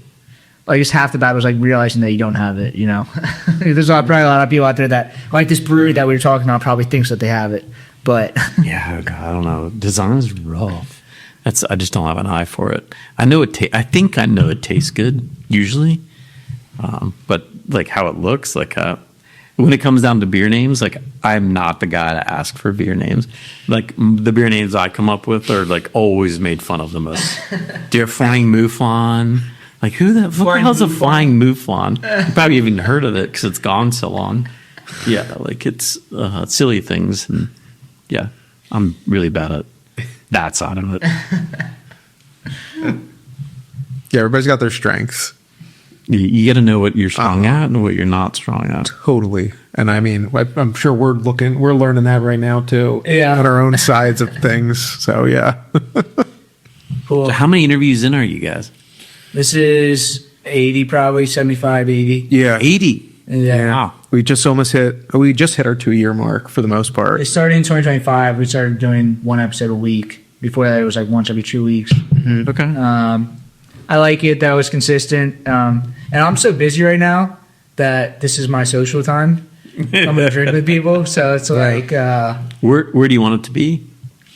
I guess half the battle is like realizing that you don't have it. There's probably a lot of people out there that like this brewery that we were talking about probably thinks that they have it, but yeah, God, I don't know. Design is rough. I just don't have an eye for it. I know it. I think I know it tastes good usually, but like how it looks, like when it comes down to beer names, like I'm not the guy to ask for beer names. Like the beer names I come up with are like always made fun of the most. Deer Flying Mouflon, Like, what the hell's a flying mouflon? You probably even heard of it because it's gone so long. Yeah, like it's silly things. And yeah, I'm really bad at that side of it. Yeah, everybody's got their strengths. You got to know what you're strong at and what you're not strong at. Totally. And I mean, I'm sure we're learning that right now too. Yeah. On our own sides of things. So yeah. Cool. So how many interviews in are you guys? This is 80, probably 75, 80. Yeah. 80. Yeah. Wow. We just hit our 2-year mark for the most part. It started in 2025. We started doing one episode a week. Before that, it was like once every 2 weeks. Okay. I like it that it was consistent. And I'm so busy right now that this is my social time. I'm going to drink with people. So it's like... Where do you want it to be?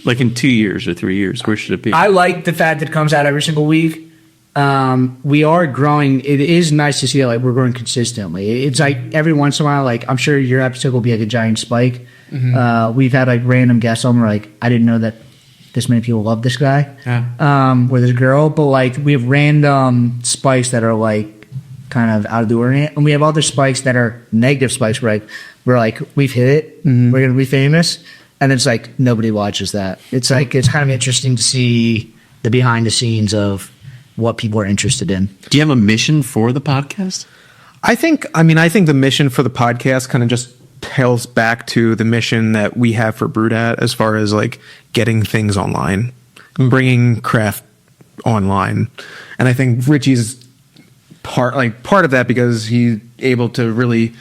Like in 2 years or 3 years? Where should it be? I like the fact that it comes out every single week. We are growing. It is nice to see that like we're growing consistently. It's like every once in a while, like I'm sure your episode will be like a giant spike. We've had like random guests on. We're like, I didn't know that this many people love this guy. Yeah. Or this girl, but like we have random spikes that are like kind of out of the ordinary, and we have other spikes that are negative spikes. Where we're like we've hit it, we're gonna be famous, and it's like nobody watches that. It's like it's kind of interesting to see the behind the scenes of what people are interested in. Do you have a mission for the podcast? I think the mission for the podcast kind of just tails back to the mission that we have for Brewdat as far as like getting things online, bringing craft online. And I think Richie's part of that because he's able to really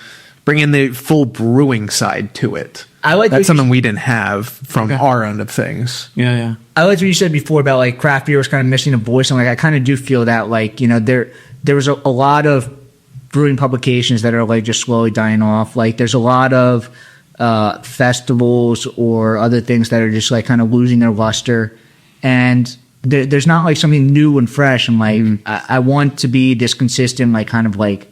bring in the full brewing side to it. That's something we didn't have from our end of things. Yeah. I liked what you said before about like craft beer was kind of missing a voice. And like I kind of do feel that like, you know, there was a lot of brewing publications that are like just slowly dying off. Like there's a lot of festivals or other things that are just like kind of losing their luster. And there's not like something new and fresh. And like I want to be this consistent, like kind of like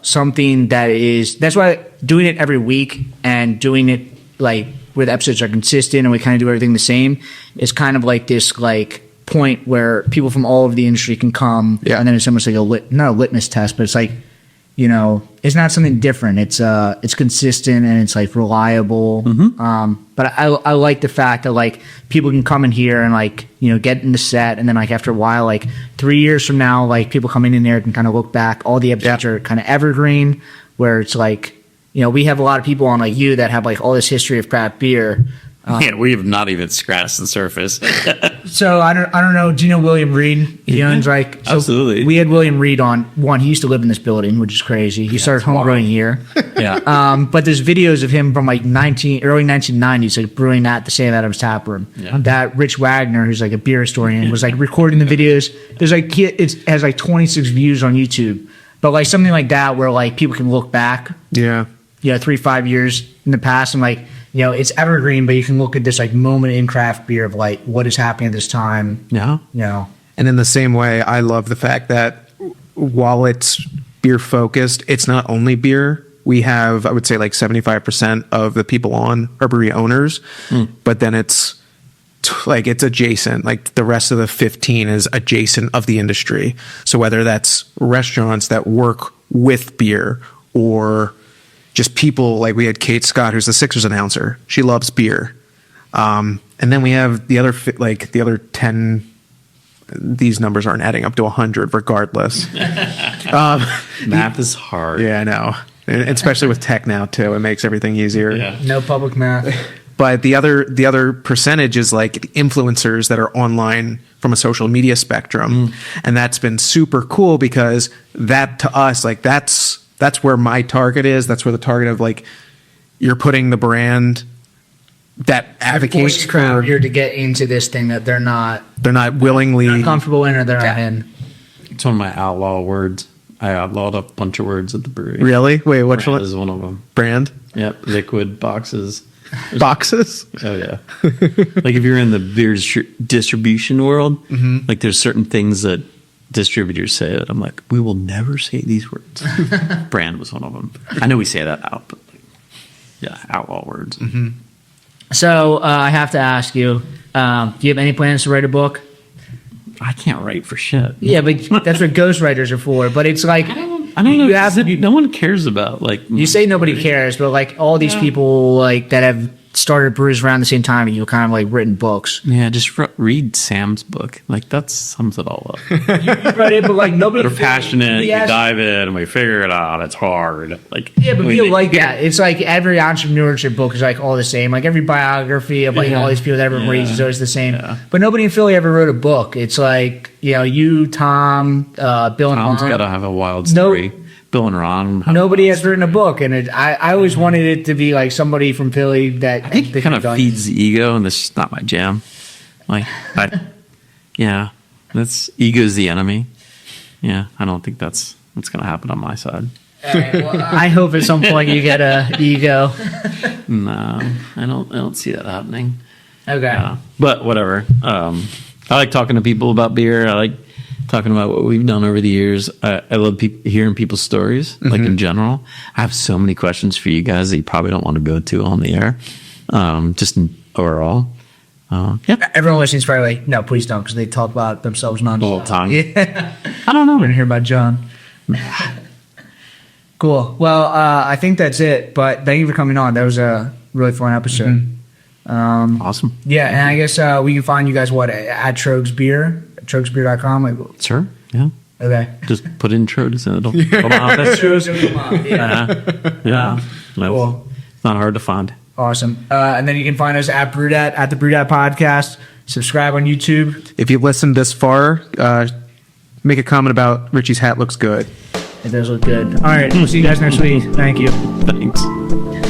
something that's why doing it every week and doing it like where the episodes are consistent and we kind of do everything the same is kind of like this like point where people from all over the industry can come and then it's almost like not a litmus test, but it's like, you know, it's not something different. It's consistent and it's like reliable. But I like the fact that like people can come in here and like, you know, get in the set. And then like after a while, like 3 years from now, like people coming in there can kind of look back. All the episodes are kind of evergreen where it's like, you know, we have a lot of people on like you that have like all this history of craft beer. We have not even scratched the surface. So I don't know. Do you know William Reed? He owns like Absolutely. We had William Reed on one. He used to live in this building, which is crazy. He started homebrewing here. But there's videos of him from like early 1990s, like brewing at the Sam Adams tap room. That Rich Wagner, who's like a beer historian, was like recording the videos. There's like it has like 26 views on YouTube. But like something like that where like people can look back. Yeah. 3-5 years in the past and like, you know, it's evergreen, but you can look at this like moment in craft beer of like what is happening at this time. Yeah. You know. And in the same way, I love the fact that while it's beer focused, it's not only beer. We have, I would say, like 75% of the people on are brewery owners, but then it's adjacent. Like the rest of the 15 is adjacent of the industry. So whether that's restaurants that work with beer or just people like we had Kate Scott, who's the Sixers announcer. She loves beer. And then we have the other 10. These numbers aren't adding up to 100 regardless. Math is hard. Yeah, I know. And especially with tech now too. It makes everything easier. Yeah. No public math. But the other percentage is like influencers that are online from a social media spectrum. And that's been super cool because that to us, like that's where my target is. That's where the target of like you're putting the brand that advocates crowd here to get into this thing that they're not willingly comfortable in or they're not in. It's one of my outlaw words. I outlawed a bunch of words at the brewery. Really? Wait, which Brand one is one of them. Brand? Yep, liquid boxes. Boxes? Oh yeah. Like if you're in the beer distribution world, like there's certain things that distributors say that I'm like, we will never say these words. Brand was one of them. I know we say that out, but yeah, outlaw words. So I have to ask you, do you have any plans to write a book? I can't write for shit. Yeah, but that's what ghostwriters are for. But it's like I don't know. You have- No one cares about like. you say nobody cares, but like all these people like that have started breweries around the same time, and you've kind of like written books. Yeah, just read Sam's book. Like that sums it all up. Right, but like nobody. We're passionate. We Yeah, dive in and we figure it out. It's hard. Like yeah, but we- people like that. It's like every entrepreneurship book is like all the same. Like every biography of like all these people that ever raised is always the same. Yeah. But nobody in Philly ever wrote a book. It's like you, Tom, Bill, and Tom's Ron. got to have a wild story. Bill and Ron. Nobody has written a book, and I always wanted it to be like somebody from Philly that I think it kind of feeds the ego, and this is not my jam. Yeah, that's ego's the enemy. Yeah, I don't think that's what's going to happen on my side. I hope at some point you get a ego. No, I don't see that happening. Okay. But whatever. I like talking to people about beer. I like talking about what we've done over the years. I love hearing people's stories, like in general. I have so many questions for you guys that you probably don't want to go to on the air, just overall. Yeah. Everyone listening is probably like, no, please don't, because they talk about themselves The whole nonstop. time. Yeah. I don't know. We're going to hear about John. Cool. Well, I think that's it. But thank you for coming on. That was a really fun episode. Awesome. Yeah, and I guess we can find you guys, at Tröegs Beer, TröegsBeer.com. Like, Sure. Yeah. okay. Just put in Tröegs and it'll come out. Yeah. No, Cool. it's not hard to find. Awesome. And then you can find us at Brewdat, at the Brewdat Podcast. Subscribe on YouTube. If you've listened this far, make a comment about Richie's hat looks good. It does look good. All right. We'll see you guys next week. Thank you. Thanks.